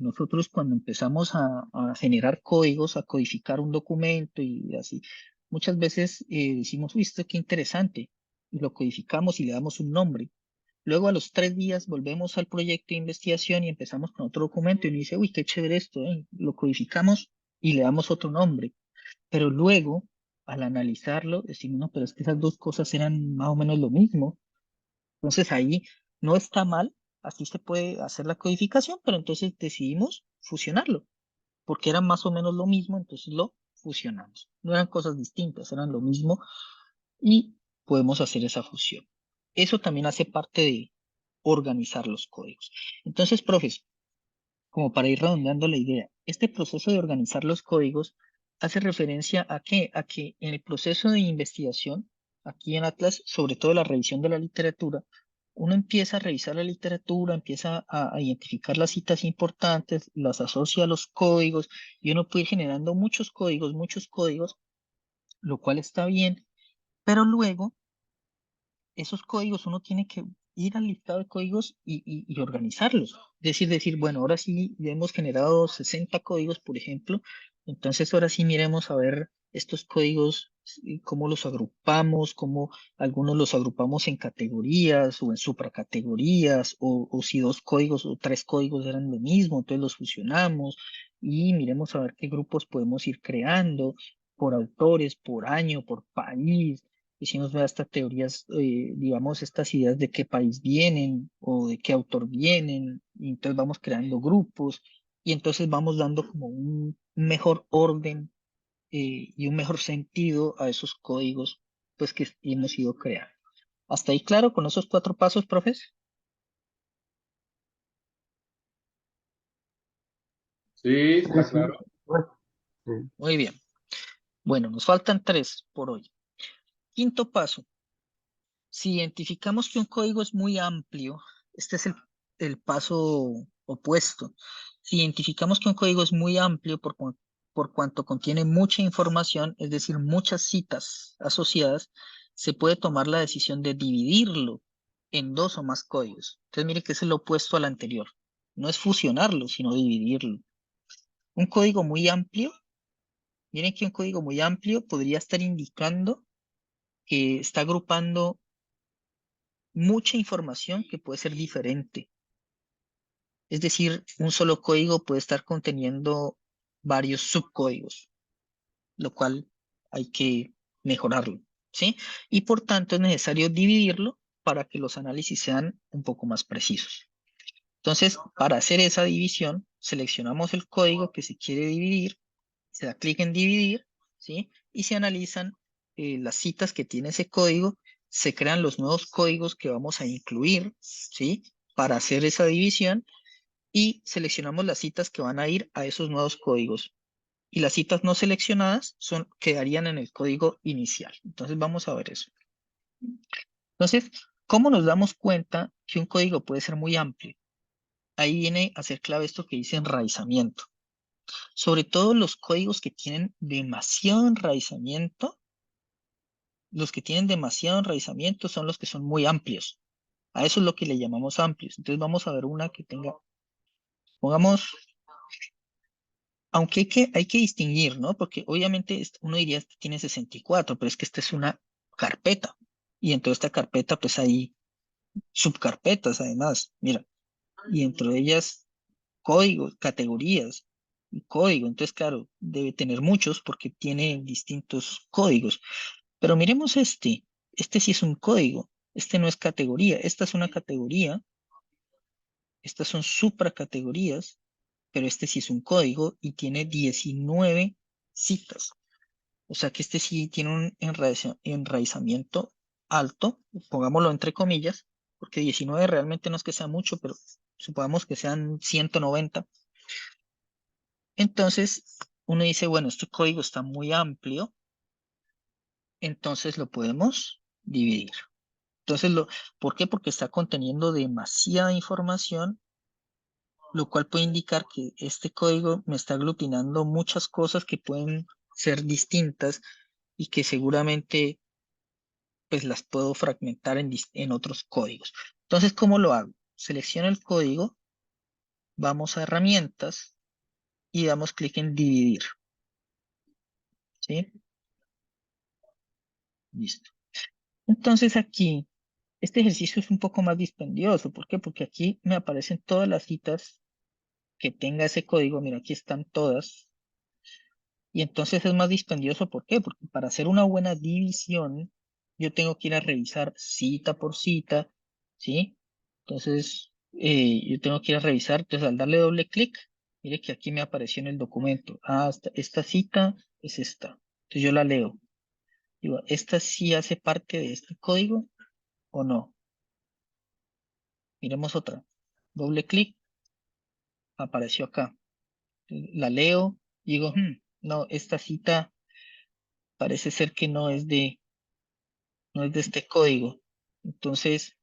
nosotros cuando empezamos a generar códigos, a codificar un documento y así, muchas veces decimos, uy, esto qué interesante, y lo codificamos y le damos un nombre. Luego a los 3 días volvemos al proyecto de investigación y empezamos con otro documento y uno dice, uy, qué chévere esto, lo codificamos y le damos otro nombre. Pero luego, al analizarlo, decimos, no, pero es que esas dos cosas eran más o menos lo mismo. Entonces ahí no está mal, así se puede hacer la codificación, pero entonces decidimos fusionarlo, porque eran más o menos lo mismo, entonces lo fusionamos. No eran cosas distintas, eran lo mismo y podemos hacer esa fusión. Eso también hace parte de organizar los códigos. Entonces, profes, como para ir redondeando la idea, este proceso de organizar los códigos hace referencia a qué? A que en el proceso de investigación, aquí en Atlas, sobre todo la revisión de la literatura, uno empieza a revisar la literatura, empieza a identificar las citas importantes, las asocia a los códigos y uno puede ir generando muchos códigos, lo cual está bien, pero luego esos códigos uno tiene que ir al listado de códigos y organizarlos. Decir, bueno, ahora sí ya hemos generado 60 códigos, por ejemplo, entonces ahora sí miremos a ver estos códigos, cómo los agrupamos, cómo algunos los agrupamos en categorías o en supracategorías, o si 2 códigos o 3 códigos eran lo mismo, entonces los fusionamos y miremos a ver qué grupos podemos ir creando por autores, por año, por país. Hicimos ver estas teorías, digamos, estas ideas de qué país vienen o de qué autor vienen, y entonces vamos creando grupos y entonces vamos dando como un mejor orden y un mejor sentido a esos códigos pues que hemos ido creando. ¿Hasta ahí claro con esos 4 pasos, profes? Sí, Sí, está sí. claro. Bueno, sí. Muy bien. Bueno, nos faltan 3 por hoy. Quinto paso. Si identificamos que un código es muy amplio, este es el paso opuesto. Si identificamos que un código es muy amplio por cuanto contiene mucha información, es decir, muchas citas asociadas, se puede tomar la decisión de dividirlo en 2 o más códigos. Entonces, mire que es el opuesto al anterior. No es fusionarlo, sino dividirlo. Un código muy amplio, miren que un código muy amplio podría estar indicando que está agrupando mucha información que puede ser diferente. Es decir, un solo código puede estar conteniendo varios subcódigos, lo cual hay que mejorarlo, ¿sí? Y por tanto es necesario dividirlo para que los análisis sean un poco más precisos. Entonces, para hacer esa división, seleccionamos el código que se quiere dividir, se da clic en dividir, ¿sí? Y se analizan las citas que tiene ese código, se crean los nuevos códigos que vamos a incluir, ¿sí? Para hacer esa división y seleccionamos las citas que van a ir a esos nuevos códigos. Y las citas no seleccionadas quedarían en el código inicial. Entonces vamos a ver eso. Entonces, ¿cómo nos damos cuenta que un código puede ser muy amplio? Ahí viene a ser clave esto que dice enraizamiento. Sobre todo los códigos que tienen demasiado enraizamiento, los que tienen demasiado enraizamiento son los que son muy amplios. A eso es lo que le llamamos amplios. Entonces vamos a ver una que tenga, pongamos, aunque hay que distinguir, ¿no? Porque obviamente uno diría, este tiene 64, pero es que esta es una carpeta. Y dentro de esta carpeta, pues hay subcarpetas además. Mira, y dentro de ellas códigos, categorías y código. Entonces, claro, debe tener muchos porque tiene distintos códigos. Pero miremos este. Este sí es un código. Este no es categoría. Esta es una categoría. Estas son supracategorías. Pero este sí es un código y tiene 19 citas. O sea que este sí tiene un enraizamiento alto, pongámoslo entre comillas, porque 19 realmente no es que sea mucho, pero supongamos que sean 190. Entonces, uno dice, bueno, este código está muy amplio, entonces lo podemos dividir. Entonces, ¿por qué? Porque está conteniendo demasiada información lo cual puede indicar que este código me está aglutinando muchas cosas que pueden ser distintas y que seguramente pues las puedo fragmentar en otros códigos. Entonces, ¿cómo lo hago? Selecciono el código, vamos a herramientas y damos clic en dividir. ¿Sí? Listo. Entonces aquí, este ejercicio es un poco más dispendioso. ¿Por qué? Porque aquí me aparecen todas las citas que tenga ese código. Mira, aquí están todas. Y entonces es más dispendioso. ¿Por qué? Porque para hacer una buena división, yo tengo que ir a revisar cita por cita, ¿sí? Entonces, yo tengo que ir a revisar. Entonces, al darle doble clic, mire que aquí me apareció en el documento. Ah, esta cita es esta. Entonces, yo la leo. Digo, ¿esta sí hace parte de este código o no? Miremos otra. Doble clic, apareció acá. La leo y digo, no, esta cita parece ser que no es de este código. Entonces,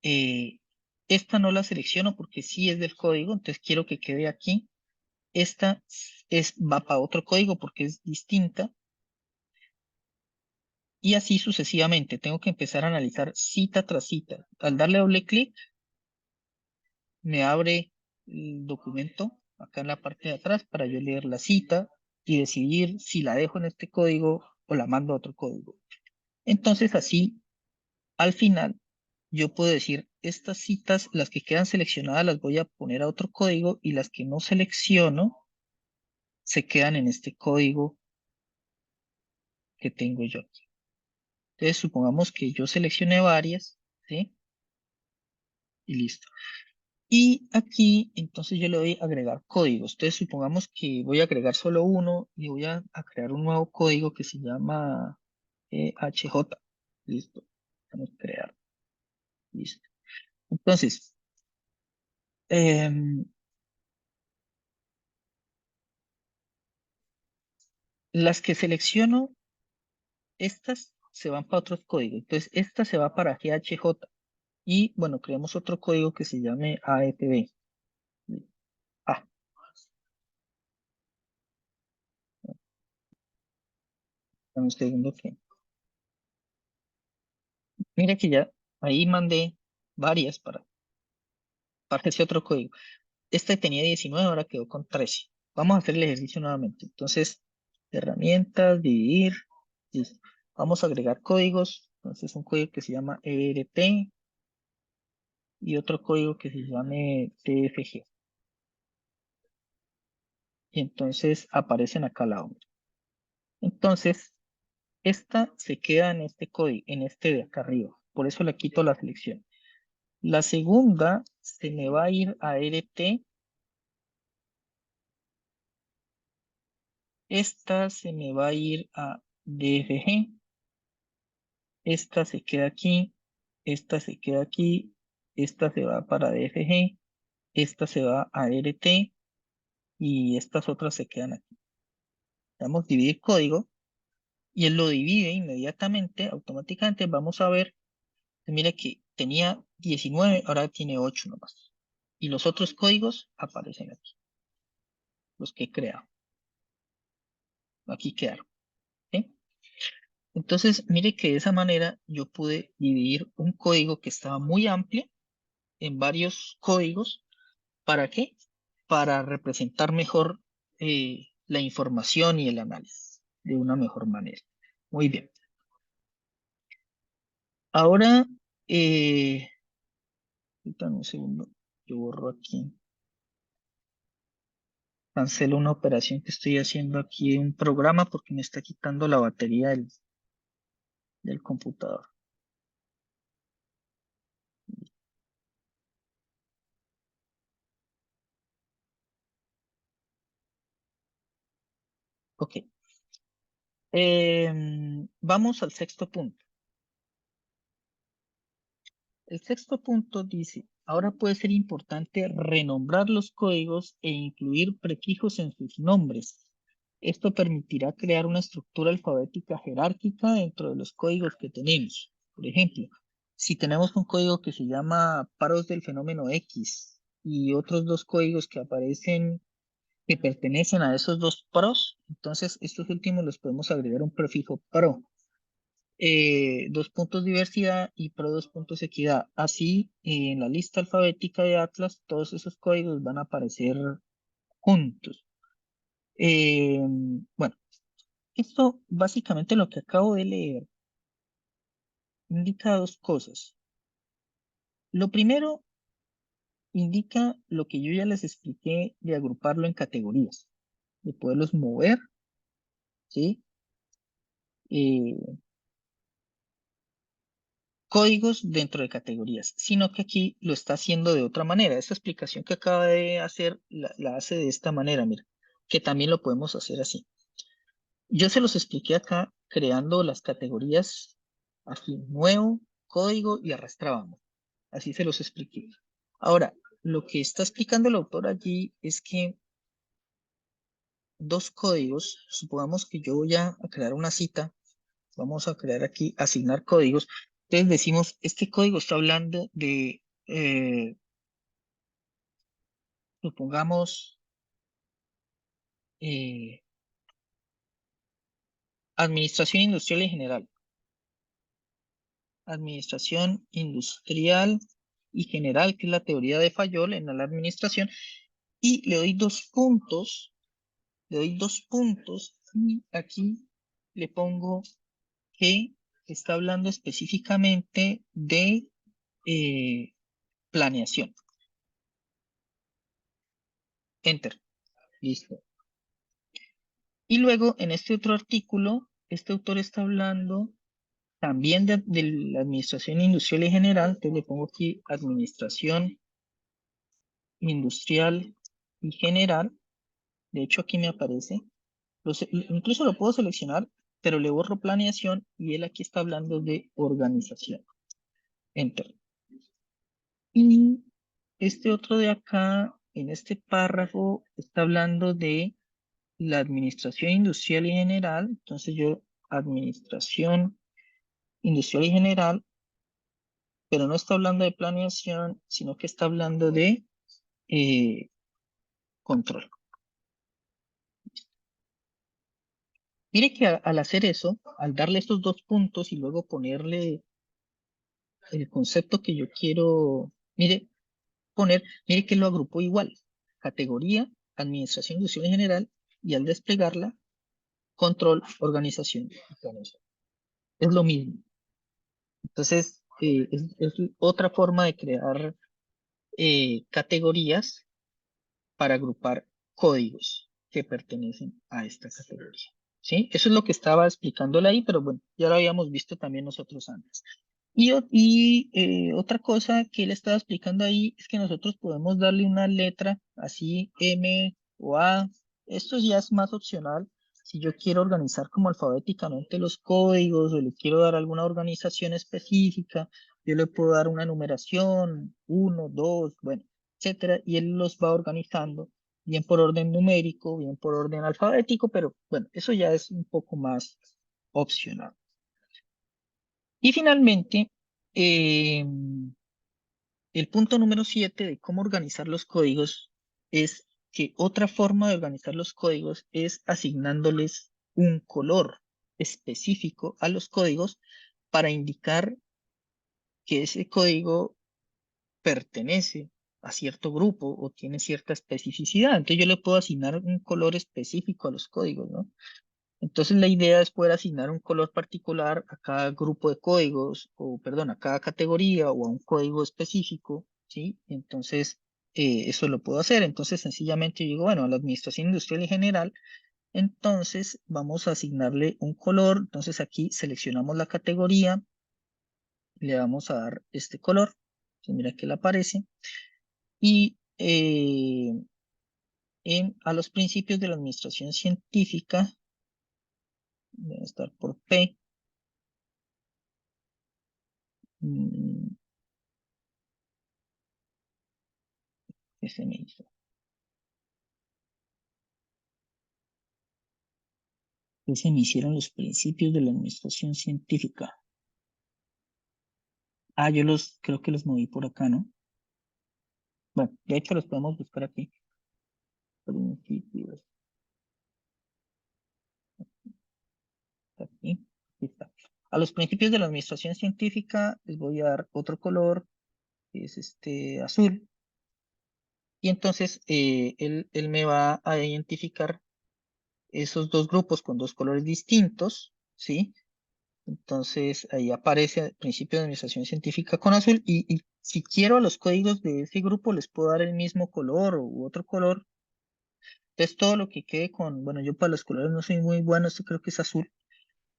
eh, esta no la selecciono porque sí es del código, entonces quiero que quede aquí. Esta va para otro código porque es distinta. Y así sucesivamente. Tengo que empezar a analizar cita tras cita. Al darle doble clic, me abre el documento acá en la parte de atrás para yo leer la cita y decidir si la dejo en este código o la mando a otro código. Entonces así, al final, yo puedo decir, estas citas, las que quedan seleccionadas, las voy a poner a otro código y las que no selecciono se quedan en este código que tengo yo aquí. Entonces, supongamos que yo seleccioné varias, ¿sí? Y listo. Y aquí, entonces yo le doy a agregar códigos. Entonces, supongamos que voy a agregar solo uno y voy a crear un nuevo código que se llama HJ. Listo. Vamos a crear. Listo. Entonces, em, las que selecciono, estas se van para otros códigos. Entonces, esta se va para GHJ. Y bueno, creamos otro código que se llame AFB. Ah, dame un segundo que. Mira que ya ahí mandé varias para ese otro código. Esta tenía 19, ahora quedó con 13. Vamos a hacer el ejercicio nuevamente. Entonces, herramientas, dividir. Listo. Vamos a agregar códigos. Entonces, un código que se llama ERT y otro código que se llame TFG. Y entonces aparecen acá al lado. Entonces, esta se queda en este código, en este de acá arriba. Por eso le quito la selección. La segunda se me va a ir a ERT. Esta se me va a ir a DFG. Esta se queda aquí. Esta se queda aquí. Esta se va para DFG. Esta se va a ERT. Y estas otras se quedan aquí. Damos dividir código. Y él lo divide inmediatamente, automáticamente. Vamos a ver. Mira que tenía 19, ahora tiene 8 nomás. Y los otros códigos aparecen aquí. Los que he creado. Aquí quedaron. ¿Sí? Entonces, mire que de esa manera yo pude dividir un código que estaba muy amplio en varios códigos. ¿Para qué? Para representar mejor la información y el análisis de una mejor manera. Muy bien. Ahora, dame un segundo. Yo borro aquí. Cancelo una operación que estoy haciendo aquí en un programa porque me está quitando la batería del computador. Ok. Vamos al sexto punto. El sexto punto dice, ahora puede ser importante renombrar los códigos e incluir prefijos en sus nombres. Esto permitirá crear una estructura alfabética jerárquica dentro de los códigos que tenemos. Por ejemplo, si tenemos un código que se llama paros del fenómeno X y otros dos códigos que aparecen que pertenecen a esos dos pros, entonces estos últimos los podemos agregar un prefijo pro. Dos puntos diversidad y pro dos puntos equidad. Así, en la lista alfabética de Atlas, todos esos códigos van a aparecer juntos. Bueno, esto básicamente lo que acabo de leer indica dos cosas. Lo primero indica lo que yo ya les expliqué de agruparlo en categorías, de poderlos mover, ¿sí? Códigos dentro de categorías, sino que aquí lo está haciendo de otra manera. Esta explicación que acaba de hacer la hace de esta manera, mira, que también lo podemos hacer así. Yo se los expliqué acá creando las categorías aquí, nuevo, código y arrastrábamos. Así se los expliqué. Ahora, lo que está explicando el autor allí es que dos códigos, supongamos que yo voy a crear una cita, vamos a crear aquí, asignar códigos. Entonces decimos, este código está hablando de, supongamos, eh, administración industrial en general. Administración industrial y general, que es la teoría de Fayol en la administración. Y le doy dos puntos, y aquí le pongo que está hablando específicamente de planeación. Enter. Listo. Y luego en este otro artículo, este autor está hablando también de la administración industrial y general. Entonces le pongo aquí administración industrial y general. De hecho aquí me aparece. Incluso lo puedo seleccionar, pero le borro planeación y él aquí está hablando de organización. Enter. Y este otro de acá, en este párrafo, está hablando de la administración industrial y general. Entonces yo, administración industrial y general, pero no está hablando de planeación, sino que está hablando de control. Mire que al hacer eso, al darle estos dos puntos y luego ponerle el concepto que yo quiero, mire que lo agrupó igual. Categoría, administración industrial y general, y al desplegarla, control, organización y planeación. Es lo mismo. Entonces, es otra forma de crear categorías para agrupar códigos que pertenecen a esta categoría. ¿Sí? Eso es lo que estaba explicándole ahí, pero bueno, ya lo habíamos visto también nosotros antes. Y otra cosa que él estaba explicando ahí es que nosotros podemos darle una letra así, M o A. Esto ya es más opcional. Si yo quiero organizar como alfabéticamente los códigos o le quiero dar alguna organización específica, yo le puedo dar una numeración, 1, 2, bueno, etcétera, y él los va organizando, bien por orden numérico, bien por orden alfabético, pero bueno, eso ya es un poco más opcional. Y finalmente, el punto número 7 de cómo organizar los códigos es que otra forma de organizar los códigos es asignándoles un color específico a los códigos para indicar que ese código pertenece a cierto grupo o tiene cierta especificidad. Entonces yo le puedo asignar un color específico a los códigos, ¿no? Entonces la idea es poder asignar un color particular a cada grupo de códigos, o perdón, a cada categoría o a un código específico, ¿sí? Entonces eso lo puedo hacer. Entonces sencillamente digo, bueno, a la administración industrial y general, entonces vamos a asignarle un color. Entonces aquí seleccionamos la categoría, le vamos a dar este color, ¿sí? Mira que le aparece. Y a los principios de la administración científica, debe estar por P. ¿Qué se me hizo? ¿Qué se me hicieron los principios de la administración científica? Ah, creo que los moví por acá, ¿no? Bueno, de hecho los podemos buscar aquí. Principios. Aquí está. A los principios de la administración científica les voy a dar otro color, que es este azul. Y entonces él me va a identificar esos dos grupos con dos colores distintos, ¿sí? Entonces ahí aparece principio de administración científica con azul y si quiero a los códigos de ese grupo les puedo dar el mismo color u otro color. Entonces todo lo que quede con, bueno, yo para los colores no soy muy bueno, esto creo que es azul.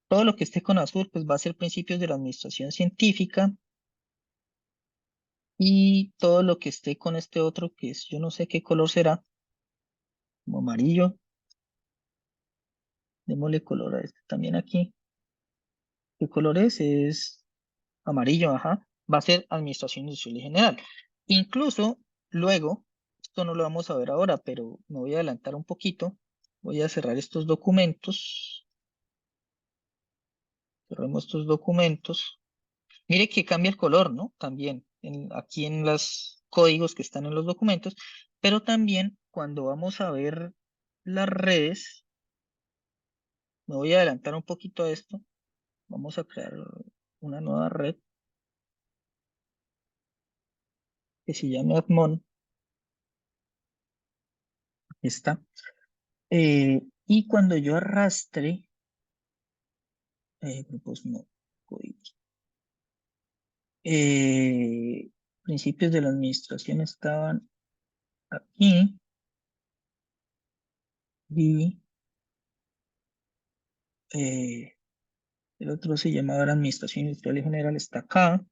Todo lo que esté con azul pues va a ser principios de la administración científica y todo lo que esté con este otro que es, yo no sé qué color será, como amarillo. Démosle color a este también aquí. ¿Qué color es? Es amarillo, ajá. Va a ser administración industrial y general. Incluso luego, esto no lo vamos a ver ahora, pero me voy a adelantar un poquito. Voy a cerrar estos documentos. Cerremos estos documentos. Mire que cambia el color, ¿no? También aquí en los códigos que están en los documentos, pero también cuando vamos a ver las redes, me voy a adelantar un poquito a esto. Vamos a crear una nueva red que se llame Admon. Está. Y cuando yo arrastre, grupos no, códigos. Principios de la administración estaban aquí y el otro se llamaba la administración industrial y general, está acá.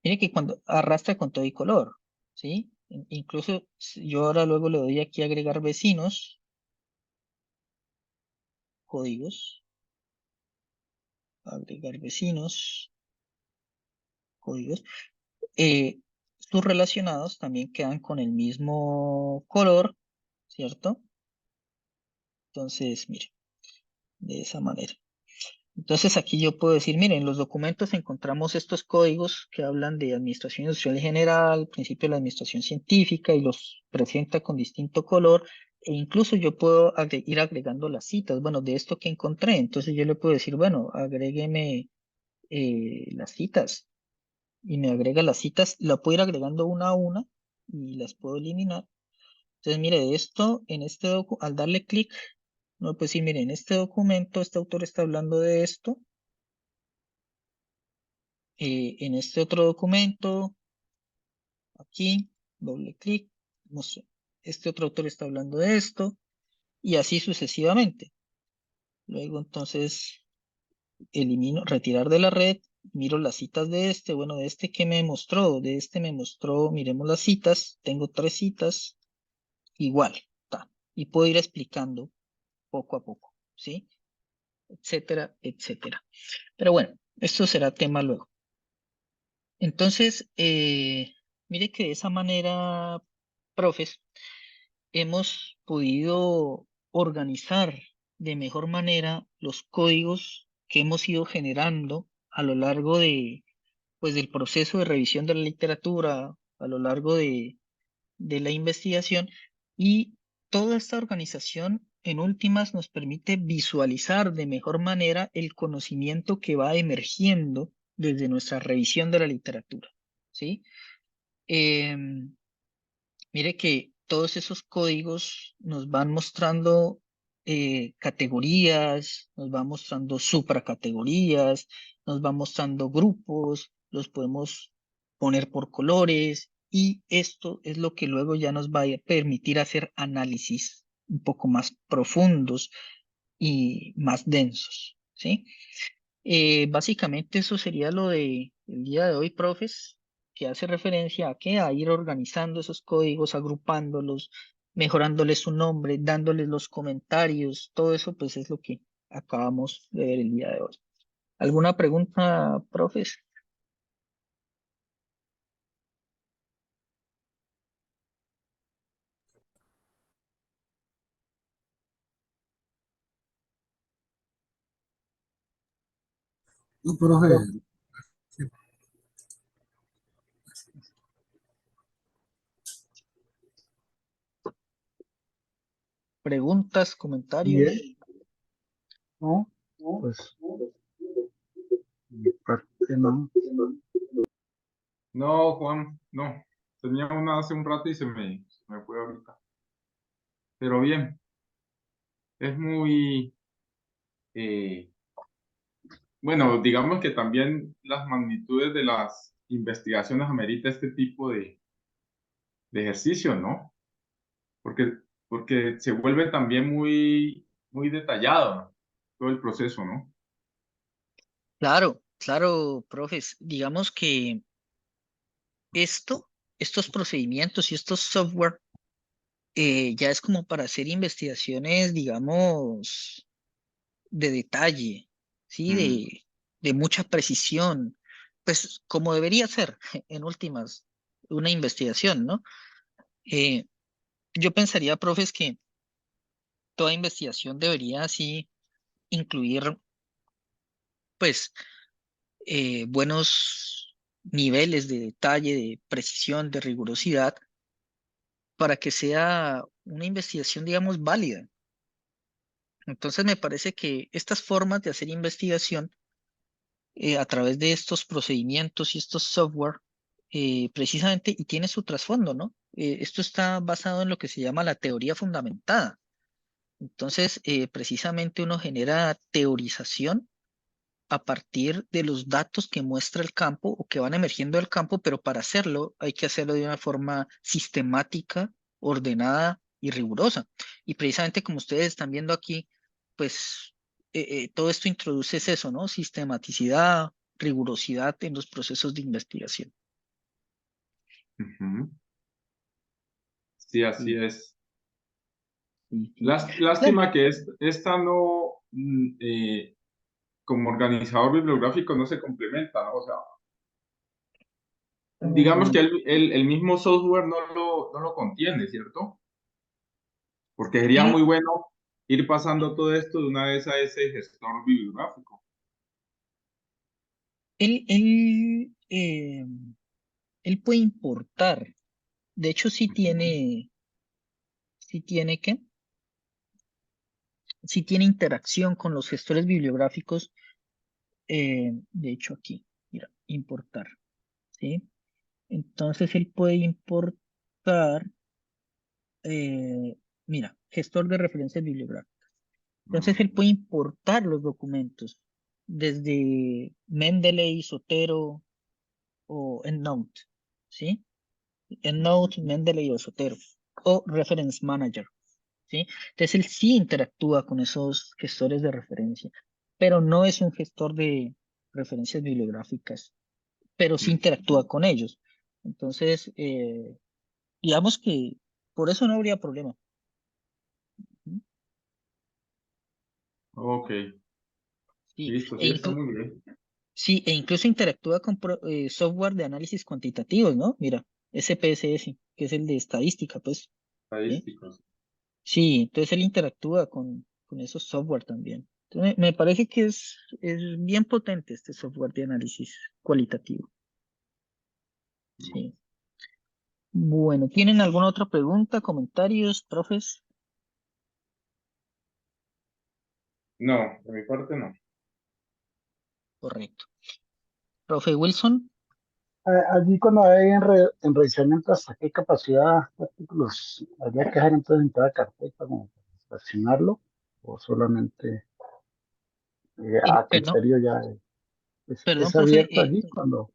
Mire que cuando arrastra con todo y color, ¿sí? Incluso yo ahora luego le doy aquí a agregar vecinos, códigos, agregar vecinos, códigos. Sus relacionados también quedan con el mismo color, ¿cierto? Entonces, mire, de esa manera. Entonces aquí yo puedo decir, miren, en los documentos encontramos estos códigos que hablan de administración industrial y general, principio de la administración científica y los presenta con distinto color. E incluso yo puedo ir agregando las citas, bueno, de esto que encontré. Entonces yo le puedo decir, bueno, agrégueme las citas y me agrega las citas, la puedo ir agregando una a una y las puedo eliminar. Entonces, mire, de esto, en este al darle clic, no pues sí, mire, en este documento, este autor está hablando de esto. En este otro documento, aquí, doble clic, este otro autor está hablando de esto, y así sucesivamente. Luego, entonces, elimino, retirar de la red, miro las citas de este, bueno, de este que me mostró, de este me mostró, miremos las citas, tengo 3 citas, igual, ta, y puedo ir explicando poco a poco, ¿sí? Etcétera, etcétera. Pero bueno, esto será tema luego. Entonces, mire que de esa manera, profes, hemos podido organizar de mejor manera los códigos que hemos ido generando a lo largo de, pues, del proceso de revisión de la literatura, a lo largo de la investigación y toda esta organización en últimas nos permite visualizar de mejor manera el conocimiento que va emergiendo desde nuestra revisión de la literatura, ¿sí? Mire que todos esos códigos nos van mostrando categorías, nos van mostrando supracategorías, nos van mostrando grupos, los podemos poner por colores y esto es lo que luego ya nos va a permitir hacer análisis un poco más profundos y más densos, ¿sí? Básicamente eso sería lo de el día de hoy, profes, que hace referencia a qué, a ir organizando esos códigos, agrupándolos, mejorándoles su nombre, dándoles los comentarios, todo eso pues es lo que acabamos de ver el día de hoy. ¿Alguna pregunta, profes? No, profe, preguntas, Y comentarios. no, pues, mi parte no. No, Juan, no. Tenía una hace un rato y se me fue ahorita. Pero bien, es muy, eh, bueno, digamos que también las magnitudes de las investigaciones amerita este tipo de ejercicio, ¿no? Porque se vuelve también muy detallado, ¿no? Todo el proceso, ¿no? Claro, claro, profes. Digamos que estos procedimientos y estos software ya es como para hacer investigaciones, digamos, de detalle, ¿sí? Mm, De mucha precisión, pues como debería ser en últimas una investigación, ¿no? Eh, yo pensaría, profes, que toda investigación debería así incluir, pues, buenos niveles de detalle, de precisión, de rigurosidad, para que sea una investigación, digamos, válida. Entonces, me parece que estas formas de hacer investigación a través de estos procedimientos y estos software, precisamente, y tiene su trasfondo, ¿no? Esto está basado en lo que se llama la teoría fundamentada. Entonces, precisamente uno genera teorización a partir de los datos que muestra el campo o que van emergiendo del campo, pero para hacerlo hay que hacerlo de una forma sistemática, ordenada y rigurosa. Y precisamente como ustedes están viendo aquí, pues todo esto introduce es eso, ¿no? Sistematicidad, rigurosidad en los procesos de investigación. ujú. Sí, así Sí, es. sí, sí. Claro. Lástima que esta no, como organizador bibliográfico no se complementa, ¿no? O sea, digamos que Mm, el mismo software no lo contiene, ¿cierto? Porque sería Él, muy bueno ir pasando todo esto de una vez a ese gestor bibliográfico. él, él, eh, él puede importar. De hecho, Ujú. sí tiene que, sí tiene interacción con los gestores bibliográficos. De hecho, aquí, mira, importar, ¿sí? Entonces, él puede importar, mira, gestor de referencias bibliográficas. Entonces, él Mm, puede importar los documentos desde Mendeley, Zotero o EndNote, ¿sí? EndNote, Mendeley o Zotero, o Reference Manager, ¿sí? Entonces, él sí interactúa con esos gestores de referencia, pero no es un gestor de referencias bibliográficas, pero sí mm. interactúa con ellos. Entonces, digamos que por eso no habría problema. ¿Mm? Ok, Sí, listo, e sí, está inclu- muy bien. sí, e incluso interactúa con software de análisis cuantitativos, ¿no? Mira, SPSS, que es el de estadística, pues, ¿sí? Estadísticos. Sí, entonces él interactúa con esos software también. Entonces, me parece que es bien potente este software de análisis cualitativo. Sí. Bueno, ¿tienen alguna otra pregunta, comentarios, profes? No, de mi parte no. Correcto. Profe Wilson. Allí cuando hay enraizamiento, ¿hasta qué capacidad de artículos habría que dejar entonces en cada carpeta como para seleccionarlo? ¿O solamente a Perdón, criterio ya perdón, es profe, abierto allí cuando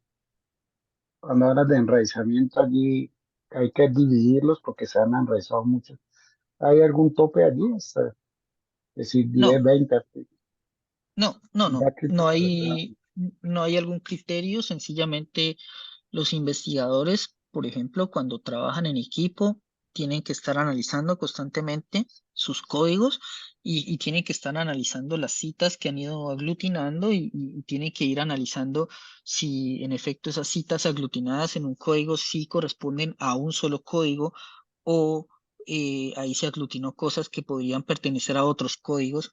hablas de enraizamiento allí hay que dividirlos porque se han enraizado muchos? ¿Hay algún tope allí? Hasta, es decir, 10, no, 20 artículos. no, ¿Da criterio? no hay algún criterio, sencillamente los investigadores, por ejemplo, cuando trabajan en equipo, tienen que estar analizando constantemente sus códigos y tienen que estar analizando las citas que han ido aglutinando y tienen que ir analizando si en efecto esas citas aglutinadas en un código sí corresponden a un solo código o ahí se aglutinó cosas que podrían pertenecer a otros códigos,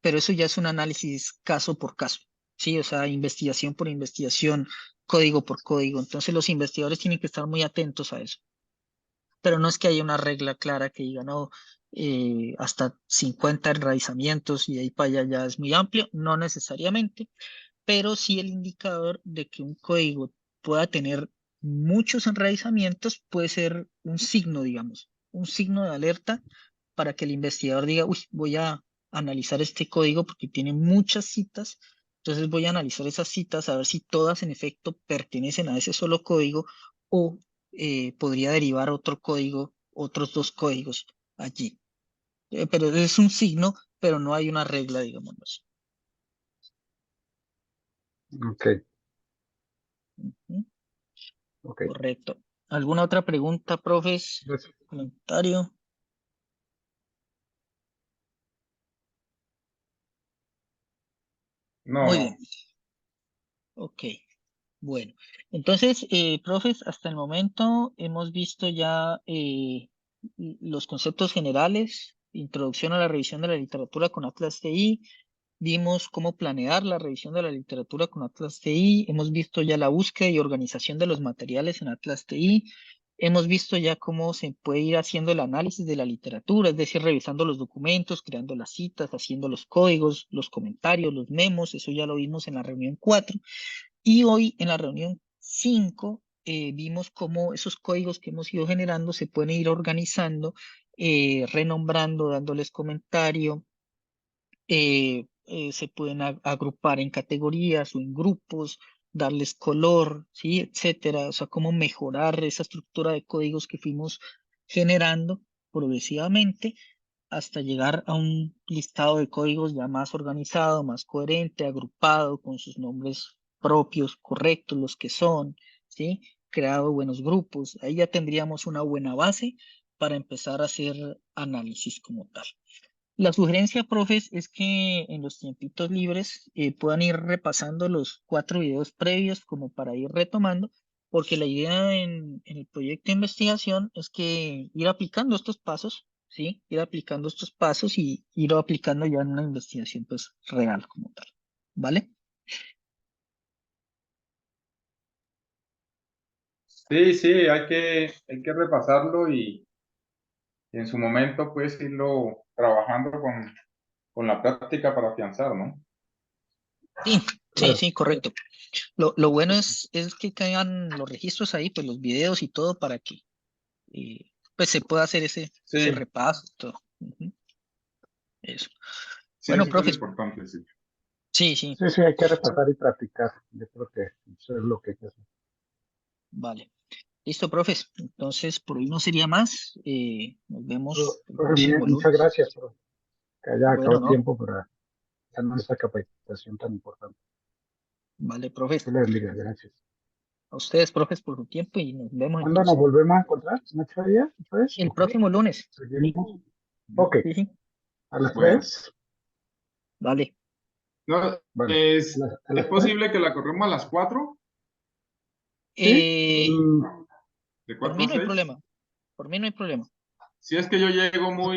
pero eso ya es un análisis caso por caso, ¿sí? O sea, investigación por investigación, código por código. Entonces los investigadores tienen que estar muy atentos a eso. Pero no es que haya una regla clara que diga, no, hasta 50 enraizamientos y de ahí para allá ya es muy amplio, no necesariamente, pero sí el indicador de que un código pueda tener muchos enraizamientos puede ser un signo, digamos, un signo de alerta para que el investigador diga, uy, voy a analizar este código porque tiene muchas citas, entonces voy a analizar esas citas a ver si todas en efecto pertenecen a ese solo código o podría derivar otro código, otros dos códigos allí. Pero es un signo, pero no hay una regla, digámoslo así. Ok, Ujú. ok. Correcto. ¿Alguna otra pregunta, profes? Gracias. ¿Comentario? No, Muy bien. no. Ok. Bueno, entonces, profes, hasta el momento hemos visto ya los conceptos generales, introducción a la revisión de la literatura con Atlas TI, vimos cómo planear la revisión de la literatura con Atlas TI, hemos visto ya la búsqueda y organización de los materiales en Atlas TI, hemos visto ya cómo se puede ir haciendo el análisis de la literatura, es decir, revisando los documentos, creando las citas, haciendo los códigos, los comentarios, los memos, eso ya lo vimos en la reunión 4. Y hoy en la reunión 5 vimos cómo esos códigos que hemos ido generando se pueden ir organizando, renombrando, dándoles comentario, se pueden agrupar en categorías o en grupos, darles color, ¿sí? Etcétera. O sea, cómo mejorar esa estructura de códigos que fuimos generando progresivamente hasta llegar a un listado de códigos ya más organizado, más coherente, agrupado, con sus nombres propios, correctos, los que son, ¿sí? Creado buenos grupos. Ahí ya tendríamos una buena base para empezar a hacer análisis como tal. La sugerencia, profes, es que en los tiempitos libres puedan ir repasando los 4 videos previos como para ir retomando, porque la idea en el proyecto de investigación es que ir aplicando estos pasos, ¿sí? Ir aplicando estos pasos y ir aplicando ya en una investigación pues real como tal, ¿vale? Sí, sí, hay que repasarlo y en su momento pues irlo trabajando con la práctica para afianzar, ¿no? Sí, sí, Claro. sí, correcto. Lo bueno es que caigan los registros ahí, pues los videos y todo para que pues se pueda hacer ese Sí, repaso, todo. Ujú. Eso. sí, Bueno, eso es lo profes, importante, sí. sí, sí, Sí, sí, hay que repasar y practicar. Yo creo que eso es lo que hay que hacer. vale. Listo, profes. Entonces, por hoy no sería más. Nos vemos el próximo Muchas lunes. gracias por que haya Bueno, sacado no. tiempo para darnos esta capacitación tan importante. Vale, Que profes. le bendiga, gracias. A ustedes, profes, por su tiempo y nos vemos ¿Cuándo nos entonces volvemos a encontrar? ¿En 8 días? ¿Otra vez? el ¿O qué? próximo lunes. Sí, ¿Seguimos? Ok, sí, sí. a las Bueno, 3. Vale. no, Vale, a es las 3. posible que la corramos a las 4, Sí. Eh, de por 4 mí a no hay 6. problema. Por mí no hay problema. Si es que yo llego muy